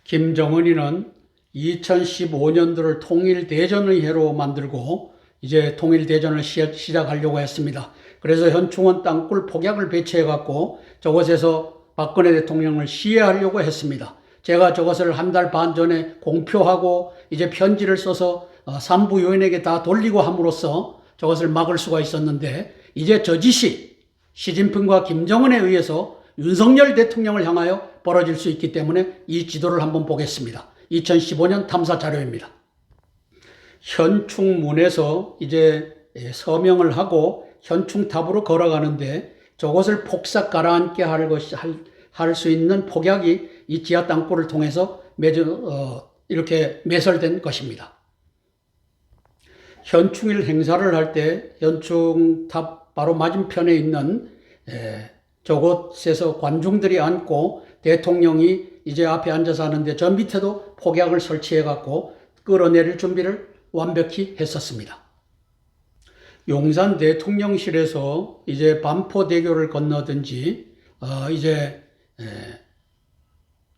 김정은이는 2015년도를 통일대전의 해로 만들고 이제 통일대전을 시작하려고 했습니다. 그래서 현충원 땅굴 폭약을 배치해갖고 저곳에서 박근혜 대통령을 시해하려고 했습니다. 제가 저것을 한 달 반 전에 공표하고 이제 편지를 써서 산부 요원에게 다 돌리고 함으로써 저것을 막을 수가 있었는데 이제 저 짓이 시진핑과 김정은에 의해서 윤석열 대통령을 향하여 벌어질 수 있기 때문에 이 지도를 한번 보겠습니다. 2015년 탐사 자료입니다. 현충문에서 이제 서명을 하고 현충탑으로 걸어가는데 저것을 폭삭 가라앉게 할 수 있는 폭약이 이 지하 땅굴을 통해서 이렇게 매설된 것입니다. 현충일 행사를 할 때 현충탑 바로 맞은편에 있는 저곳에서 관중들이 앉고 대통령이 이제 앞에 앉아서 하는데 저 밑에도 폭약을 설치해 갖고 끌어내릴 준비를 완벽히 했었습니다. 용산 대통령실에서 이제 반포대교를 건너든지 이제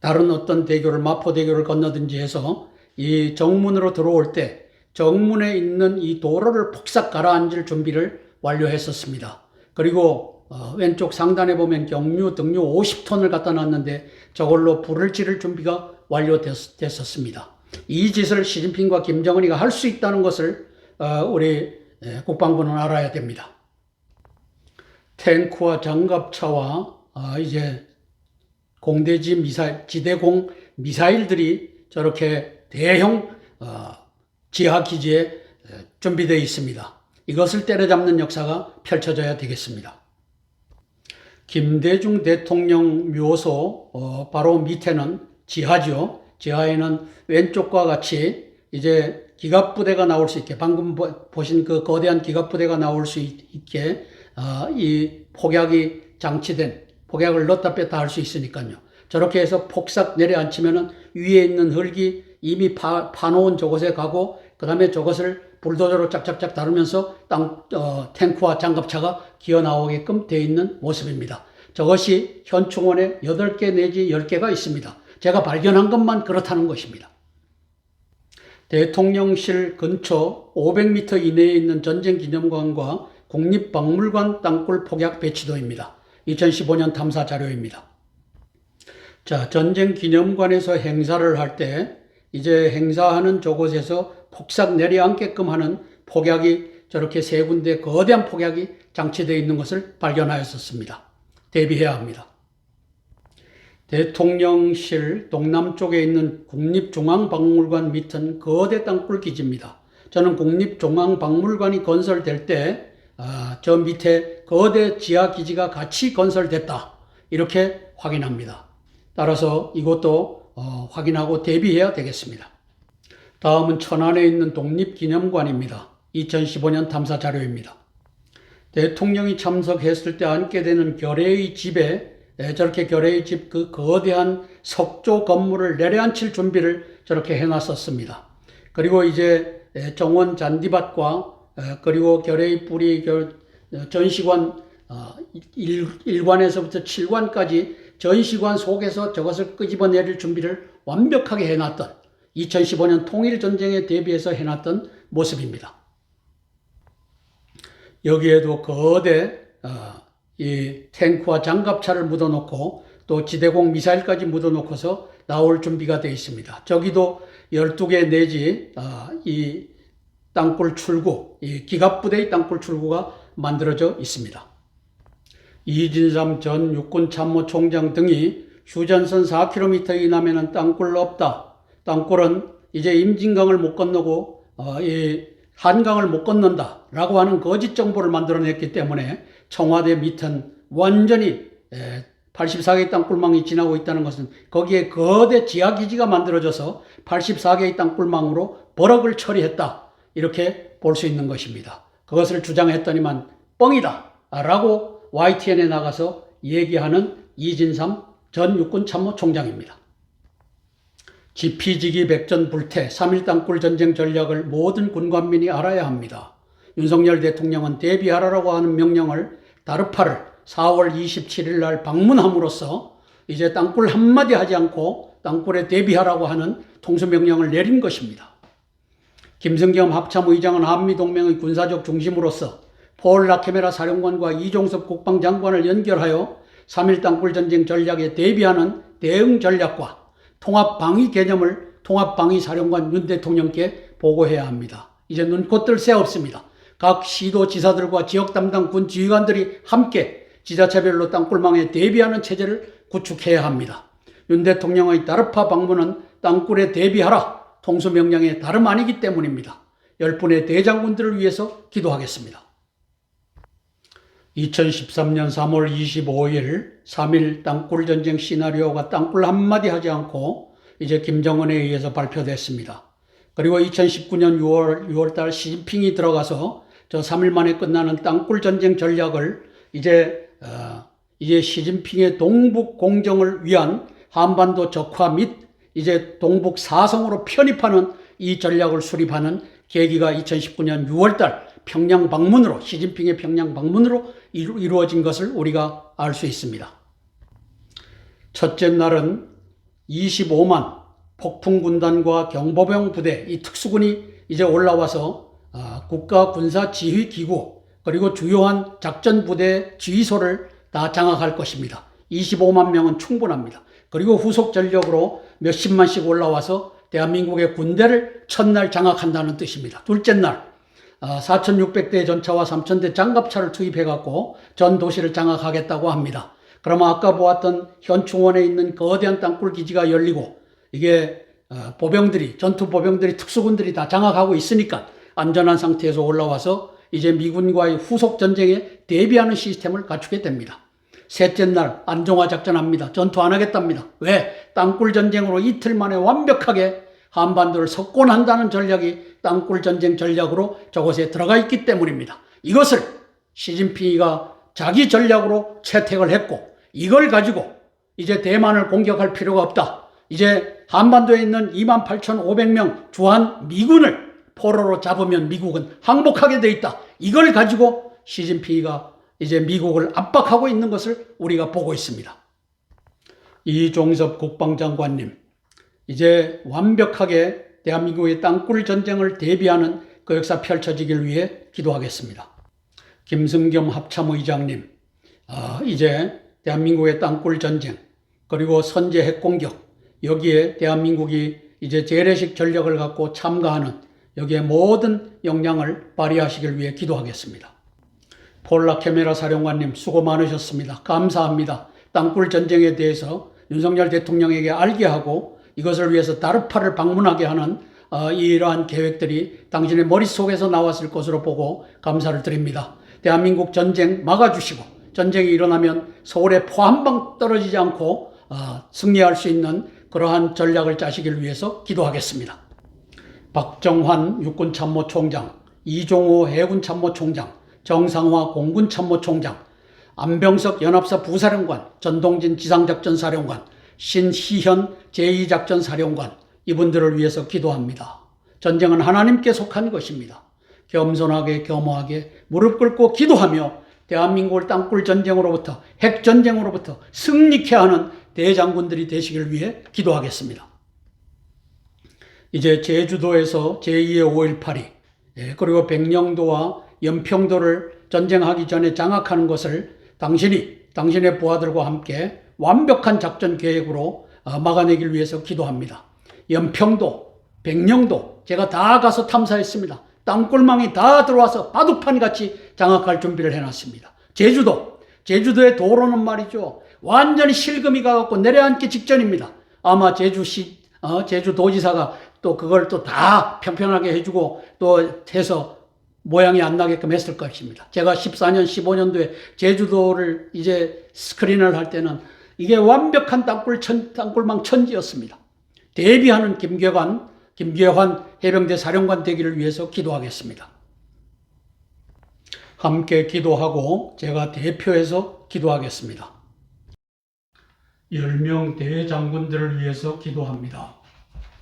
다른 어떤 대교를 마포대교를 건너든지 해서 이 정문으로 들어올 때 정문에 있는 이 도로를 폭삭 가라앉을 준비를 완료했었습니다. 그리고 왼쪽 상단에 보면 경유, 등유 50톤을 갖다 놨는데 저걸로 불을 지를 준비가 완료됐었습니다. 이 짓을 시진핑과 김정은이가 할 수 있다는 것을 우리 국방부는 알아야 됩니다. 탱크와 장갑차와 이제 공대지 미사일, 지대공 미사일들이 저렇게 대형 지하 기지에 준비되어 있습니다. 이것을 때려잡는 역사가 펼쳐져야 되겠습니다. 김대중 대통령 묘소 바로 밑에는 지하죠. 지하에는 왼쪽과 같이 이제 기갑부대가 나올 수 있게 방금 보신 그 거대한 기갑부대가 나올 수 있게 이 폭약이 장치된 폭약을 넣었다 뺐다 할 수 있으니까요. 저렇게 해서 폭삭 내려앉히면은 위에 있는 흙이 이미 파놓은 저곳에 가고 그 다음에 저것을 불도저로 짝짝짝 다루면서 탱크와 장갑차가 기어 나오게끔 되어 있는 모습입니다. 저것이 현충원에 8개 내지 10개가 있습니다. 제가 발견한 것만 그렇다는 것입니다. 대통령실 근처 500m 이내에 있는 전쟁기념관과 국립박물관 땅굴 폭약 배치도입니다. 2015년 탐사 자료입니다. 자, 전쟁기념관에서 행사를 할 때 이제 행사하는 저곳에서 폭삭 내려앉게끔 하는 폭약이 저렇게 3군데 거대한 폭약이 장치되어 있는 것을 발견하였었습니다. 대비해야 합니다. 대통령실 동남쪽에 있는 국립중앙박물관 밑은 거대 땅굴 기지입니다. 저는 국립중앙박물관이 건설될 때 저 밑에 거대 지하기지가 같이 건설됐다 이렇게 확인합니다. 따라서 이것도 확인하고 대비해야 되겠습니다. 다음은 천안에 있는 독립기념관입니다. 2015년 탐사 자료입니다. 대통령이 참석했을 때 앉게 되는 결의의 집에 저렇게 결의의 집 그 거대한 석조 건물을 내려앉힐 준비를 저렇게 해놨었습니다. 그리고 이제 정원 잔디밭과 그리고 결의의 뿌리 전시관 1관에서부터 7관까지 전시관 속에서 저것을 끄집어내릴 준비를 완벽하게 해놨던 2015년 통일전쟁에 대비해서 해놨던 모습입니다. 여기에도 거대 이 탱크와 장갑차를 묻어놓고 또 지대공 미사일까지 묻어놓고서 나올 준비가 되어 있습니다. 저기도 12개 내지 이 땅굴 출구, 이 기갑부대의 땅굴 출구가 만들어져 있습니다. 이진삼 전 육군참모총장 등이 휴전선 4km 이남에는 땅굴 없다. 땅굴은 이제 임진강을 못 건너고 이 한강을 못 건넌다 라고 하는 거짓 정보를 만들어냈기 때문에 청와대 밑은 완전히 84개의 땅굴망이 지나고 있다는 것은 거기에 거대 지하기지가 만들어져서 84개의 땅굴망으로 버럭을 처리했다 이렇게 볼 수 있는 것입니다. 그것을 주장했더니만 뻥이다 라고 YTN에 나가서 얘기하는 이진삼 전 육군참모총장입니다. 지피지기 백전불태 3.1 땅굴 전쟁 전략을 모든 군관민이 알아야 합니다. 윤석열 대통령은 대비하라고 하는 명령을 다르파를 4월 27일 날 방문함으로써 이제 땅굴 한마디 하지 않고 땅굴에 대비하라고 하는 통수명령을 내린 것입니다. 김승겸 합참의장은 한미동맹의 군사적 중심으로서 폴 라케메라 사령관과 이종섭 국방장관을 연결하여 3.1 땅굴 전쟁 전략에 대비하는 대응 전략과 통합방위 개념을 통합방위사령관 윤 대통령께 보고해야 합니다. 이제 눈코 뜰 새 없습니다. 각 시도지사들과 지역 담당 군 지휘관들이 함께 지자체별로 땅굴망에 대비하는 체제를 구축해야 합니다. 윤 대통령의 다르파 방문은 땅굴에 대비하라 통수명령의 다름 아니기 때문입니다. 10분의 대장군들을 위해서 기도하겠습니다. 2013년 3월 25일 3.1 땅굴 전쟁 시나리오가 땅굴 한마디 하지 않고 이제 김정은에 의해서 발표됐습니다. 그리고 2019년 6월달 시진핑이 들어가서 저 3일 만에 끝나는 땅굴 전쟁 전략을 이제 시진핑의 동북 공정을 위한 한반도 적화 및 이제 동북 사성으로 편입하는 이 전략을 수립하는 계기가 2019년 6월달 평양 방문으로 시진핑의 평양 방문으로 이루어진 것을 우리가 알 수 있습니다. 첫째 날은 25만 폭풍군단과 경보병 부대 이 특수군이 이제 올라와서 국가군사지휘기구 그리고 주요한 작전부대 지휘소를 다 장악할 것입니다. 25만 명은 충분합니다. 그리고 후속 전력으로 몇십만씩 올라와서 대한민국의 군대를 첫날 장악한다는 뜻입니다. 둘째 날 4,600대 전차와 3,000대 장갑차를 투입해갖고 전 도시를 장악하겠다고 합니다. 그러면 아까 보았던 현충원에 있는 거대한 땅굴 기지가 열리고 이게 보병들이 전투 보병들이 특수군들이 다 장악하고 있으니까 안전한 상태에서 올라와서 이제 미군과의 후속 전쟁에 대비하는 시스템을 갖추게 됩니다. 셋째 날 안정화 작전합니다. 전투 안 하겠답니다. 왜? 땅굴 전쟁으로 이틀 만에 완벽하게 한반도를 석권한다는 전략이 땅굴 전쟁 전략으로 저곳에 들어가 있기 때문입니다. 이것을 시진핑이가 자기 전략으로 채택을 했고 이걸 가지고 이제 대만을 공격할 필요가 없다. 이제 한반도에 있는 28,500명 주한 미군을 포로로 잡으면 미국은 항복하게 돼 있다. 이걸 가지고 시진핑이가 이제 미국을 압박하고 있는 것을 우리가 보고 있습니다. 이종섭 국방장관님, 이제 완벽하게 대한민국의 땅굴 전쟁을 대비하는 그 역사 펼쳐지길 위해 기도하겠습니다. 김승겸 합참의장님, 이제 대한민국의 땅굴 전쟁 그리고 선제 핵공격 여기에 대한민국이 이제 재래식 전력을 갖고 참가하는 여기에 모든 역량을 발휘하시길 위해 기도하겠습니다. 폴 라케메라 사령관님 수고 많으셨습니다. 감사합니다. 땅굴 전쟁에 대해서 윤석열 대통령에게 알게 하고 이것을 위해서 다르파를 방문하게 하는 이러한 계획들이 당신의 머릿속에서 나왔을 것으로 보고 감사를 드립니다. 대한민국 전쟁 막아주시고 전쟁이 일어나면 서울에 포 한 방 떨어지지 않고 승리할 수 있는 그러한 전략을 짜시길 위해서 기도하겠습니다. 박정환 육군참모총장, 이종호 해군참모총장, 정상화 공군참모총장, 안병석 연합사 부사령관, 전동진 지상작전사령관, 신희현 제2작전사령관, 이분들을 위해서 기도합니다. 전쟁은 하나님께 속한 것입니다. 겸손하게 겸허하게 무릎 꿇고 기도하며 대한민국을 땅굴 전쟁으로부터 핵전쟁으로부터 승리케 하는 대장군들이 되시길 위해 기도하겠습니다. 이제 제주도에서 제2의 5.18이 그리고 백령도와 연평도를 전쟁하기 전에 장악하는 것을 당신의 부하들과 함께 완벽한 작전 계획으로 막아내길 위해서 기도합니다. 연평도, 백령도 제가 다 가서 탐사했습니다. 땅굴망이 다 들어와서 바둑판같이 장악할 준비를 해놨습니다. 제주도의 도로는 말이죠. 완전히 실금이 가갖고 내려앉기 직전입니다. 아마 제주도지사가 또 그걸 또 다 평평하게 해주고 또 해서 모양이 안 나게끔 했을 것입니다. 제가 14년, 15년도에 제주도를 이제 스크린을 할 때는 이게 완벽한 땅굴망 천지였습니다. 대비하는 김계환 해병대 사령관 되기를 위해서 기도하겠습니다. 함께 기도하고 제가 대표해서 기도하겠습니다. 10명 대장군들을 위해서 기도합니다.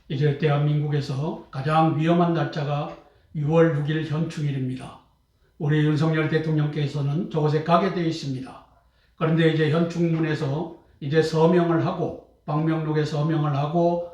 이제 대한민국에서 가장 위험한 날짜가 6월 6일 현충일입니다. 우리 윤석열 대통령께서는 저곳에 가게 되어 있습니다. 그런데 이제 현충문에서 이제 서명을 하고 방명록에 서명을 하고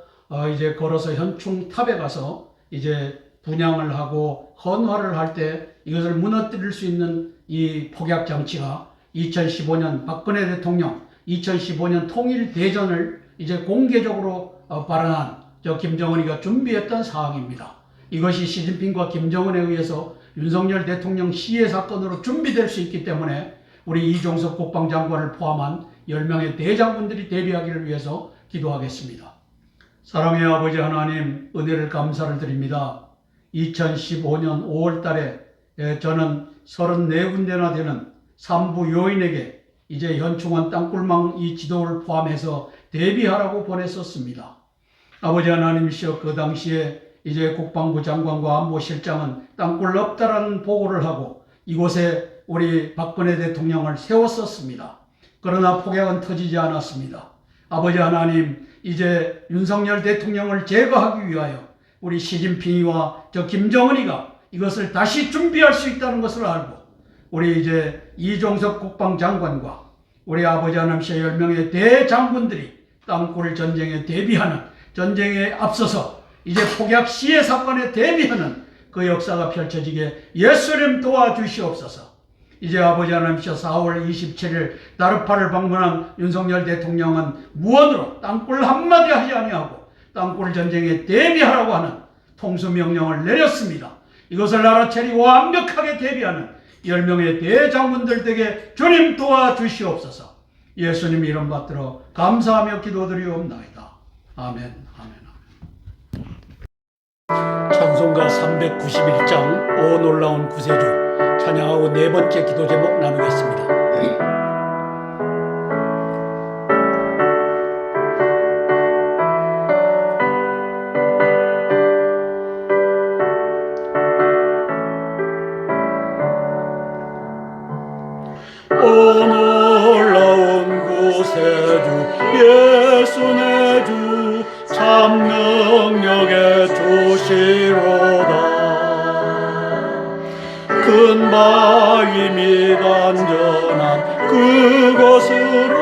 이제 걸어서 현충탑에 가서 이제 분향을 하고 헌화를 할 때 이것을 무너뜨릴 수 있는 이 폭약 장치가 2015년 박근혜 대통령 2015년 통일대전을 이제 공개적으로 발언한 김정은이가 준비했던 사항입니다. 이것이 시진핑과 김정은에 의해서 윤석열 대통령 시해 사건으로 준비될 수 있기 때문에 우리 이종석 국방장관을 포함한 10명의 대장군들이 대비하기를 위해서 기도하겠습니다. 사랑의 아버지 하나님, 은혜를 감사를 드립니다. 2015년 5월 달에 저는 34군데나 되는 산부 요인에게 이제 현충원 땅굴망 이 지도를 포함해서 대비하라고 보냈었습니다. 아버지 하나님이시여, 그 당시에 이제 국방부 장관과 안보실장은 땅굴 없다라는 보고를 하고 이곳에 우리 박근혜 대통령을 세웠었습니다. 그러나 폭약은 터지지 않았습니다. 아버지 하나님, 이제 윤석열 대통령을 제거하기 위하여 우리 시진핑이와 김정은이가 이것을 다시 준비할 수 있다는 것을 알고 우리 이제 이종석 국방장관과 우리 아버지 하나님의 10명의 대장군들이 땅굴 전쟁에 대비하는, 전쟁에 앞서서 이제 폭약 시해 사건에 대비하는 그 역사가 펼쳐지게 예수님 도와주시옵소서. 이제 아버지 하나님께서 4월 27일 다르파를 방문한 윤석열 대통령은 무언으로 땅굴 한마디 하지 아니하고 땅굴 전쟁에 대비하라고 하는 통수명령을 내렸습니다. 이것을 알아차리고 완벽하게 대비하는 10명의 대장군들 에게 주님 도와주시옵소서. 예수님 이름 받들어 감사하며 기도드리옵나이다. 아멘. 찬송가 391장 오 놀라운 구세주 찬양하고 네 번째 기도 제목 나누겠습니다. 오 놀라운 구세주 예수 내 주 참 능력의 주시로다. 큰 바위 및 안전한 그곳으로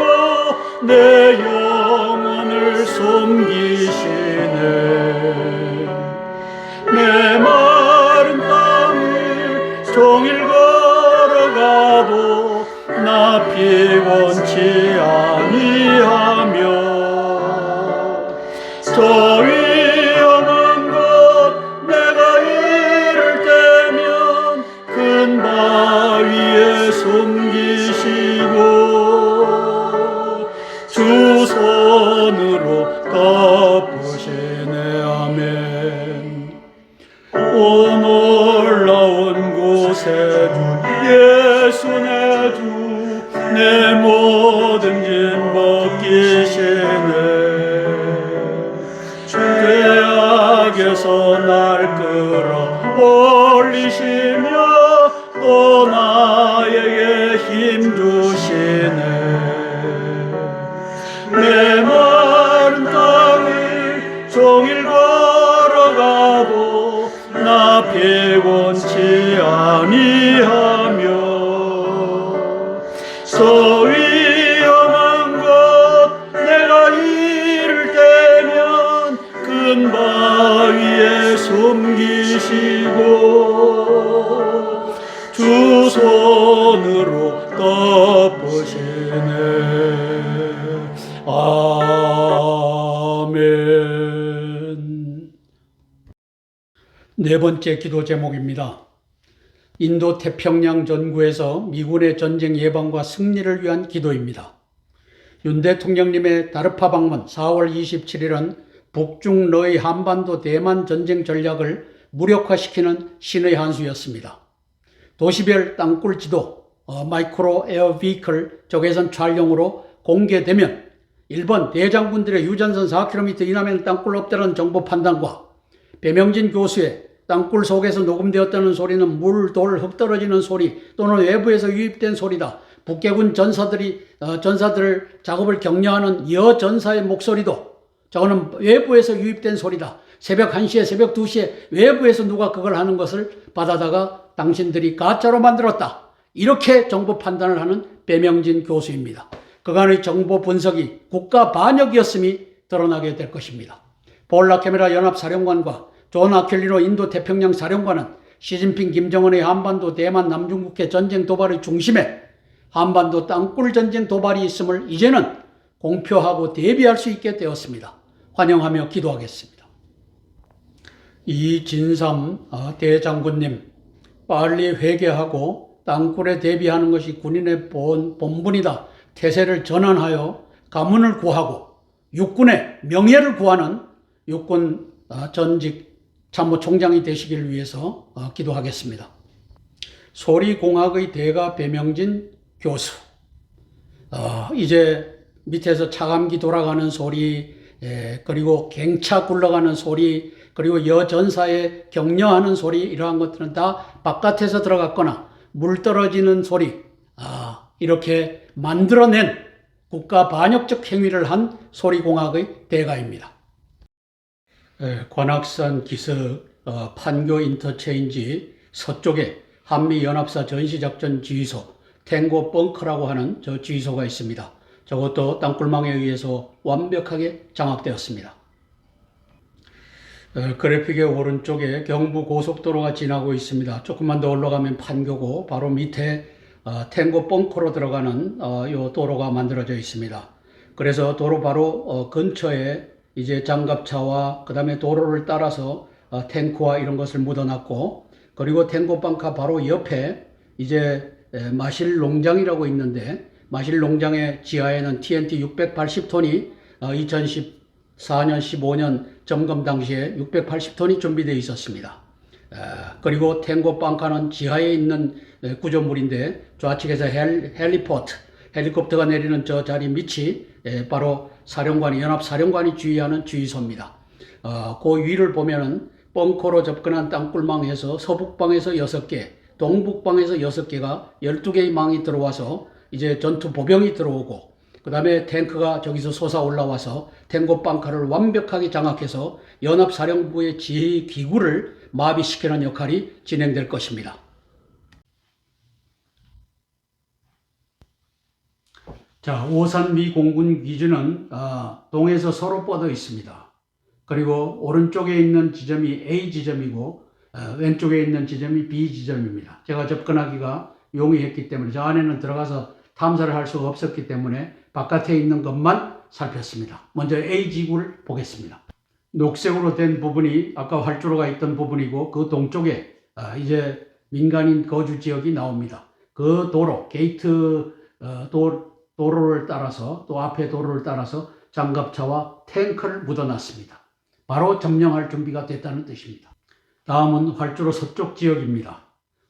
내 영혼을 숨기시네. 내 마른 땅을 종일 걸어가도 나 피곤치 아니하며 저 위험한 곳 내가 이를 때면 큰 바위에 숨기시고 주 손 아멘. 오 놀라운 곳에 예수 내 주 내 모든 짐 벗기시네. 죄악에서 날 끌어 올리시며 또 나에게 힘 주시네. 내 마른 땅을 종일 걸어가도 나 피곤치 아니하며 저 위험한 곳 내가 이를 때면 큰 바위에 숨기시고 주 손으로 덮으시네. 아멘. 네 번째 기도 제목입니다. 인도 태평양 전구에서 미군의 전쟁 예방과 승리를 위한 기도입니다. 윤 대통령님의 다르파 방문 4월 27일은 북중러의 한반도 대만 전쟁 전략을 무력화시키는 신의 한수였습니다. 도시별 땅굴 지도, 마이크로 에어 비클 적외선 촬영으로 공개되면 일본 대장군들의 유전선 4km 이남에는 땅굴 없다는 정보 판단과 배명진 교수의 땅굴 속에서 녹음되었다는 소리는 물, 돌, 흙 떨어지는 소리 또는 외부에서 유입된 소리다. 북계군 전사들 작업을 격려하는 여전사의 목소리도 저거는 외부에서 유입된 소리다. 새벽 1시에 새벽 2시에 외부에서 누가 그걸 하는 것을 받아다가 당신들이 가짜로 만들었다. 이렇게 정보 판단을 하는 배명진 교수입니다. 그간의 정보 분석이 국가 반역이었음이 드러나게 될 것입니다. 폴 라케메라 연합사령관과 존 아킬리노 인도 태평양 사령관은 시진핑 김정은의 한반도 대만 남중국해 전쟁 도발의 중심에 한반도 땅굴 전쟁 도발이 있음을 이제는 공표하고 대비할 수 있게 되었습니다. 환영하며 기도하겠습니다. 이진삼 대장군님, 빨리 회개하고 땅굴에 대비하는 것이 군인의 본분이다. 태세를 전환하여 가문을 구하고 육군의 명예를 구하는 육군 전직 참모총장이 되시길 위해서 기도하겠습니다. 소리공학의 대가 배명진 교수, 이제 밑에서 차감기 돌아가는 소리, 그리고 갱차 굴러가는 소리, 그리고 여전사에 격려하는 소리, 이러한 것들은 다 바깥에서 들어갔거나 물 떨어지는 소리, 이렇게 만들어낸 국가 반역적 행위를 한 소리공학의 대가입니다. 관악산 기슭 판교 인터체인지 서쪽에 한미연합사 전시작전 지휘소 탱고 벙커라고 하는 저 지휘소가 있습니다. 저것도 땅굴망에 의해서 완벽하게 장악되었습니다. 그래픽의 오른쪽에 경부고속도로가 지나고 있습니다. 조금만 더 올라가면 판교고 바로 밑에 탱고 벙커로 들어가는 요 도로가 만들어져 있습니다. 그래서 도로 바로 근처에 이제 장갑차와 그 다음에 도로를 따라서 탱크와 이런 것을 묻어놨고, 그리고 탱고 벙커 바로 옆에 이제 마실 농장이라고 있는데, 마실 농장의 지하에는 TNT 680톤이 2014년 15년 점검 당시에 680톤이 준비되어 있었습니다. 그리고 탱고 벙커는 지하에 있는 구조물인데 좌측에서 헬리포트, 헬리콥터가 내리는 저 자리 밑이 바로 연합사령관이 주의하는 주의소입니다. 그 위를 보면은 벙커로 접근한 땅굴망에서 서북방에서 6개, 동북방에서 6개가 12개의 망이 들어와서 이제 전투 보병이 들어오고, 그 다음에 탱크가 저기서 솟아 올라와서 탱고 벙커를 완벽하게 장악해서 연합사령부의 지휘 기구를 마비시키는 역할이 진행될 것입니다. 자, 오산미 공군 기지는 동에서 서로 뻗어 있습니다. 그리고 오른쪽에 있는 지점이 A 지점이고 왼쪽에 있는 지점이 B 지점입니다. 제가 접근하기가 용이했기 때문에 저 안에는 들어가서 탐사를 할 수가 없었기 때문에 바깥에 있는 것만 살폈습니다. 먼저 A 지구를 보겠습니다. 녹색으로 된 부분이 아까 활주로가 있던 부분이고, 그 동쪽에 이제 민간인 거주 지역이 나옵니다. 그 도로, 게이트 도로를 따라서, 또 앞에 도로를 따라서 장갑차와 탱크를 묻어놨습니다. 바로 점령할 준비가 됐다는 뜻입니다. 다음은 활주로 서쪽 지역입니다.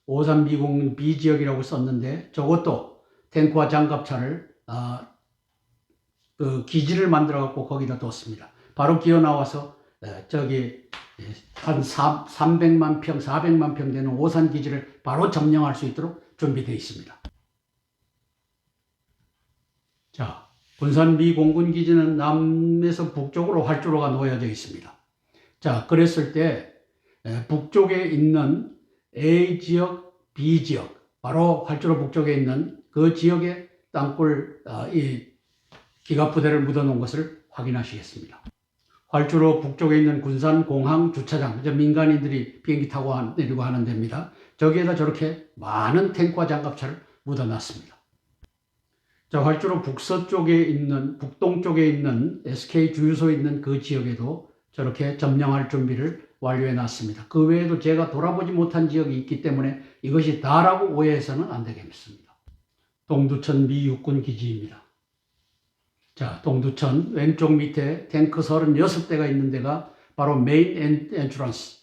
오산 미공 B 지역이라고 썼는데 저것도 탱크와 장갑차를 기지를 만들어 갖고 거기다 뒀습니다. 바로 기어 나와서 저기 한 300만 평, 400만 평 되는 오산 기지를 바로 점령할 수 있도록 준비되어 있습니다. 자, 군산 미 공군 기지는 남에서 북쪽으로 활주로가 놓여져 있습니다. 자, 그랬을 때 북쪽에 있는 A 지역, B 지역, 바로 활주로 북쪽에 있는 그 지역에 땅굴 이 기갑부대를 묻어놓은 것을 확인하시겠습니다. 활주로 북쪽에 있는 군산 공항 주차장, 민간인들이 비행기 타고 내리고 하는 데입니다. 저기에다 저렇게 많은 탱크와 장갑차를 묻어놨습니다. 자, 활주로 북서쪽에 있는, 북동쪽에 있는 SK 주유소 있는 그 지역에도 저렇게 점령할 준비를 완료해 놨습니다. 그 외에도 제가 돌아보지 못한 지역이 있기 때문에 이것이 다라고 오해해서는 안 되겠습니다. 동두천 미 육군 기지입니다. 자, 동두천 왼쪽 밑에 탱크 36대가 있는 데가 바로 메인 엔트런스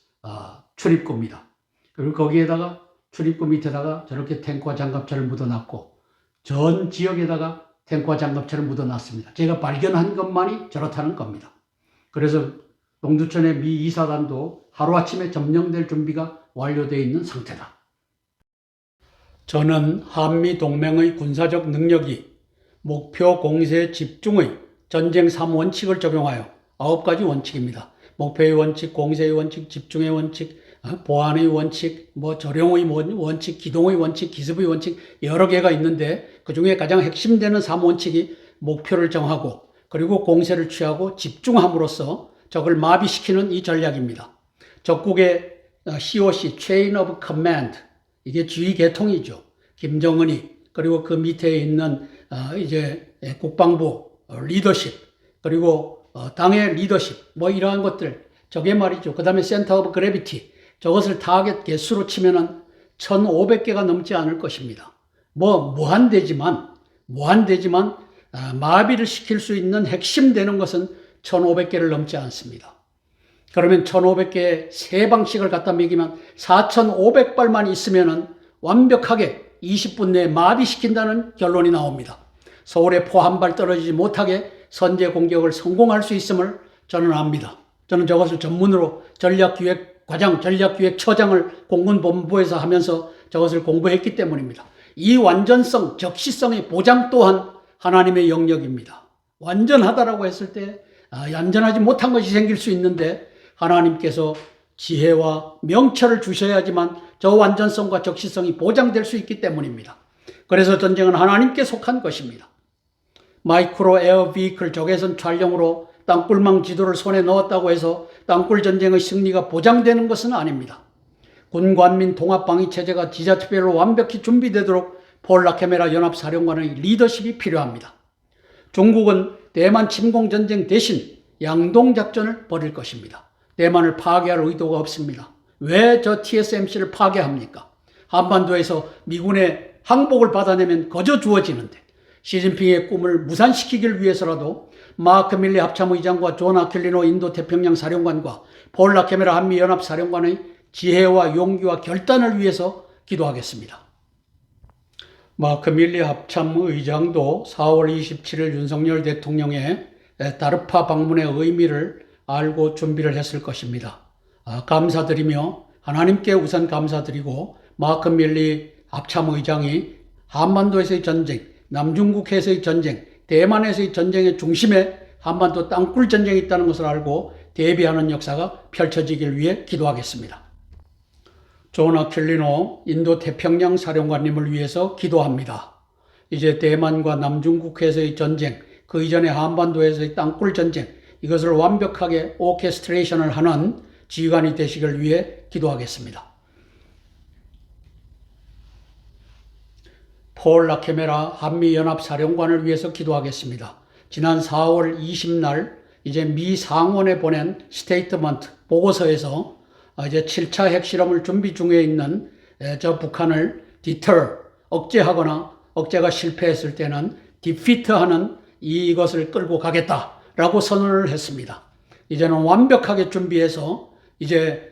출입구입니다. 그리고 거기에다가 출입구 밑에다가 저렇게 탱크와 장갑차를 묻어놨고 전 지역에다가 탱크와 장갑차를 묻어놨습니다. 제가 발견한 것만이 저렇다는 겁니다. 그래서 동두천의 미 2사단도 하루아침에 점령될 준비가 완료되어 있는 상태다. 저는 한미 동맹의 군사적 능력이 목표 공세 집중의 전쟁 3원칙을 적용하여 9가지 원칙입니다. 목표의 원칙, 공세의 원칙, 집중의 원칙, 보안의 원칙, 조령의 원칙, 기동의 원칙, 기습의 원칙 여러 개가 있는데 그 중에 가장 핵심되는 3원칙이 목표를 정하고 그리고 공세를 취하고 집중함으로써 적을 마비시키는 이 전략입니다. 적국의 COC, Chain of Command, 이게 지휘 계통이죠. 김정은이 그리고 그 밑에 있는 이제 국방부 리더십 그리고 당의 리더십 이러한 것들 저게 말이죠. 그 다음에 센터 오브 그래비티 저것을 타겟 개수로 치면은 1500개가 넘지 않을 것입니다. 무한대지만 마비를 시킬 수 있는 핵심 되는 것은 1500개를 넘지 않습니다. 그러면 1500개의 세 방식을 갖다 매기면 4500발만 있으면은 완벽하게 20분 내에 마비시킨다는 결론이 나옵니다. 서울에 포 한 발 떨어지지 못하게 선제 공격을 성공할 수 있음을 저는 압니다. 저는 저것을 전문으로 전략기획과장, 전략기획처장을 공군본부에서 하면서 저것을 공부했기 때문입니다. 이 완전성, 적시성의 보장 또한 하나님의 영역입니다. 완전하다라고 했을 때 완전하지 못한 것이 생길 수 있는데 하나님께서 지혜와 명철을 주셔야지만 저 완전성과 적시성이 보장될 수 있기 때문입니다. 그래서 전쟁은 하나님께 속한 것입니다. 마이크로 에어 비클 적외선 촬영으로 땅굴망 지도를 손에 넣었다고 해서 땅굴 전쟁의 승리가 보장되는 것은 아닙니다. 군관민 통합방위체제가 지자체별로 완벽히 준비되도록 폴 라케메라 연합사령관의 리더십이 필요합니다. 중국은 대만 침공전쟁 대신 양동작전을 벌일 것입니다. 대만을 파괴할 의도가 없습니다. 왜 저 TSMC를 파괴합니까? 한반도에서 미군의 항복을 받아내면 거저 주어지는데 시진핑의 꿈을 무산시키기 위해서라도 마크 밀리 합참의장과 존 아킬리노 인도 태평양 사령관과 폴 라케메라 한미연합사령관의 지혜와 용기와 결단을 위해서 기도하겠습니다. 마크 밀리 합참의장도 4월 27일 윤석열 대통령의 다르파 방문의 의미를 알고 준비를 했을 것입니다. 감사드리며 하나님께 우선 감사드리고 마크 밀리 합참의장이 한반도에서의 전쟁, 남중국해에서의 전쟁, 대만에서의 전쟁의 중심에 한반도 땅굴 전쟁이 있다는 것을 알고 대비하는 역사가 펼쳐지길 위해 기도하겠습니다. 존 아킬리노 인도 태평양 사령관님을 위해서 기도합니다. 이제 대만과 남중국해에서의 전쟁, 그 이전에 한반도에서의 땅굴 전쟁, 이것을 완벽하게 오케스트레이션을 하는 지휘관이 되시길 위해 기도하겠습니다. 폴 라케메라 한미연합사령관을 위해서 기도하겠습니다. 지난 4월 20날 이제 미 상원에 보낸 스테이트먼트 보고서에서 이제 7차 핵실험을 준비 중에 있는 저 북한을 억제하거나 억제가 실패했을 때는 디피트하는 이것을 끌고 가겠다라고 선언을 했습니다. 이제는 완벽하게 준비해서 이제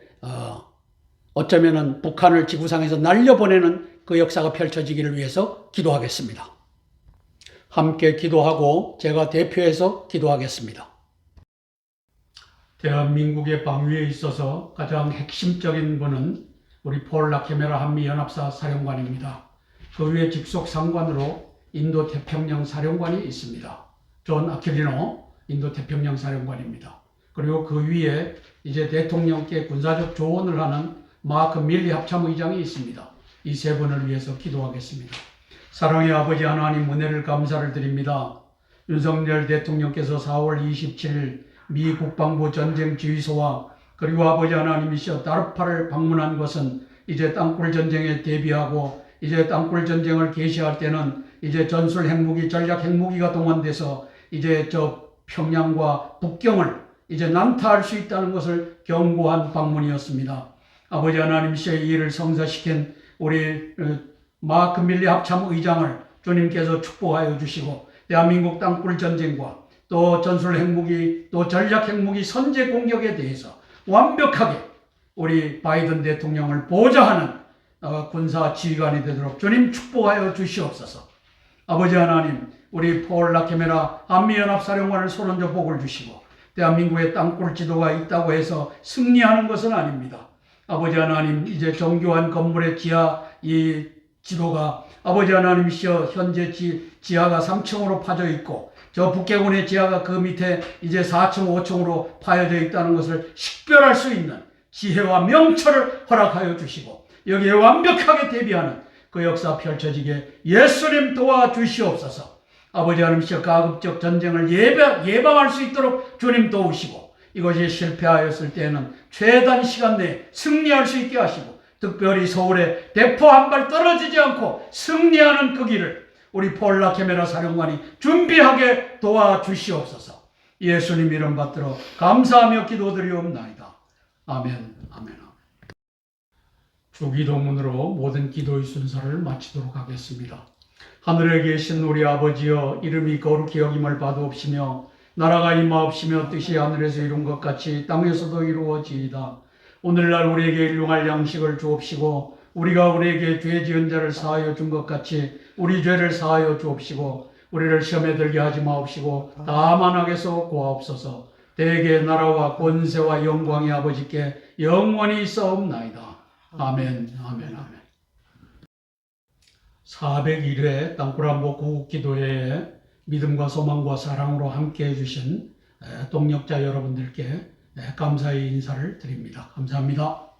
어쩌면은 북한을 지구상에서 날려보내는 그 역사가 펼쳐지기를 위해서 기도하겠습니다. 함께 기도하고 제가 대표해서 기도하겠습니다. 대한민국의 방위에 있어서 가장 핵심적인 분은 우리 폴 라케메라 한미연합사 사령관입니다. 그 위에 직속 상관으로 인도태평양 사령관이 있습니다. 존 아퀴리노 인도태평양 사령관입니다. 그리고 그 위에 이제 대통령께 군사적 조언을 하는 마크 밀리 합참의장이 있습니다. 이 세 분을 위해서 기도하겠습니다. 사랑의 아버지 하나님, 은혜를 감사를 드립니다. 윤석열 대통령께서 4월 27일 미 국방부 전쟁지휘소와 그리고 아버지 하나님이시여 다르파를 방문한 것은 이제 땅굴 전쟁에 대비하고 이제 땅굴 전쟁을 개시할 때는 이제 전술 핵무기, 전략 핵무기가 동원돼서 이제 저 평양과 북경을 이제 난타할 수 있다는 것을 경고한 방문이었습니다. 아버지 하나님이시여 이 일을 성사시킨 우리 마크 밀리 합참 의장을 주님께서 축복하여 주시고 대한민국 땅굴 전쟁과 또 전술 핵무기 또 전략 핵무기 선제 공격에 대해서 완벽하게 우리 바이든 대통령을 보좌하는 군사 지휘관이 되도록 주님 축복하여 주시옵소서. 아버지 하나님, 우리 폴 라케메라 한미연합사령관을 손얹어 복을 주시고 대한민국의 땅굴 지도가 있다고 해서 승리하는 것은 아닙니다. 아버지 하나님, 이제 정교한 건물의 지하 이 지도가 아버지 하나님이시여 현재 지하가 3층으로 파져 있고 저 북계군의 지하가 그 밑에 이제 4층, 5층으로 파여져 있다는 것을 식별할 수 있는 지혜와 명철을 허락하여 주시고 여기에 완벽하게 대비하는 그 역사 펼쳐지게 예수님 도와주시옵소서. 아버지 하나님이시여 가급적 전쟁을 예방할 수 있도록 주님 도우시고 이것이 실패하였을 때에는 최단 시간 내에 승리할 수 있게 하시고 특별히 서울에 대포 한 발 떨어지지 않고 승리하는 그 길을 우리 폴 라케메라 사령관이 준비하게 도와주시옵소서. 예수님 이름 받들어 감사하며 기도드리옵나이다. 아멘, 아멘. 주기도문으로 모든 기도의 순서를 마치도록 하겠습니다. 하늘에 계신 우리 아버지여, 이름이 거룩히 여김을 받으옵시며 나라가 임하옵시며 뜻이 하늘에서 이룬 것 같이 땅에서도 이루어지이다. 오늘날 우리에게 일용할 양식을 주옵시고 우리가 우리에게 죄 지은 자를 사하여 준 것 같이 우리 죄를 사하여 주옵시고 우리를 시험에 들게 하지 마옵시고 다만 악에서 구하옵소서. 대개 나라와 권세와 영광이 아버지께 영원히 있사옵나이다. 아멘, 아멘, 아멘. 401회 땅굴안보 구국기도회에 믿음과 소망과 사랑으로 함께해 주신 동력자 여러분들께 감사의 인사를 드립니다. 감사합니다.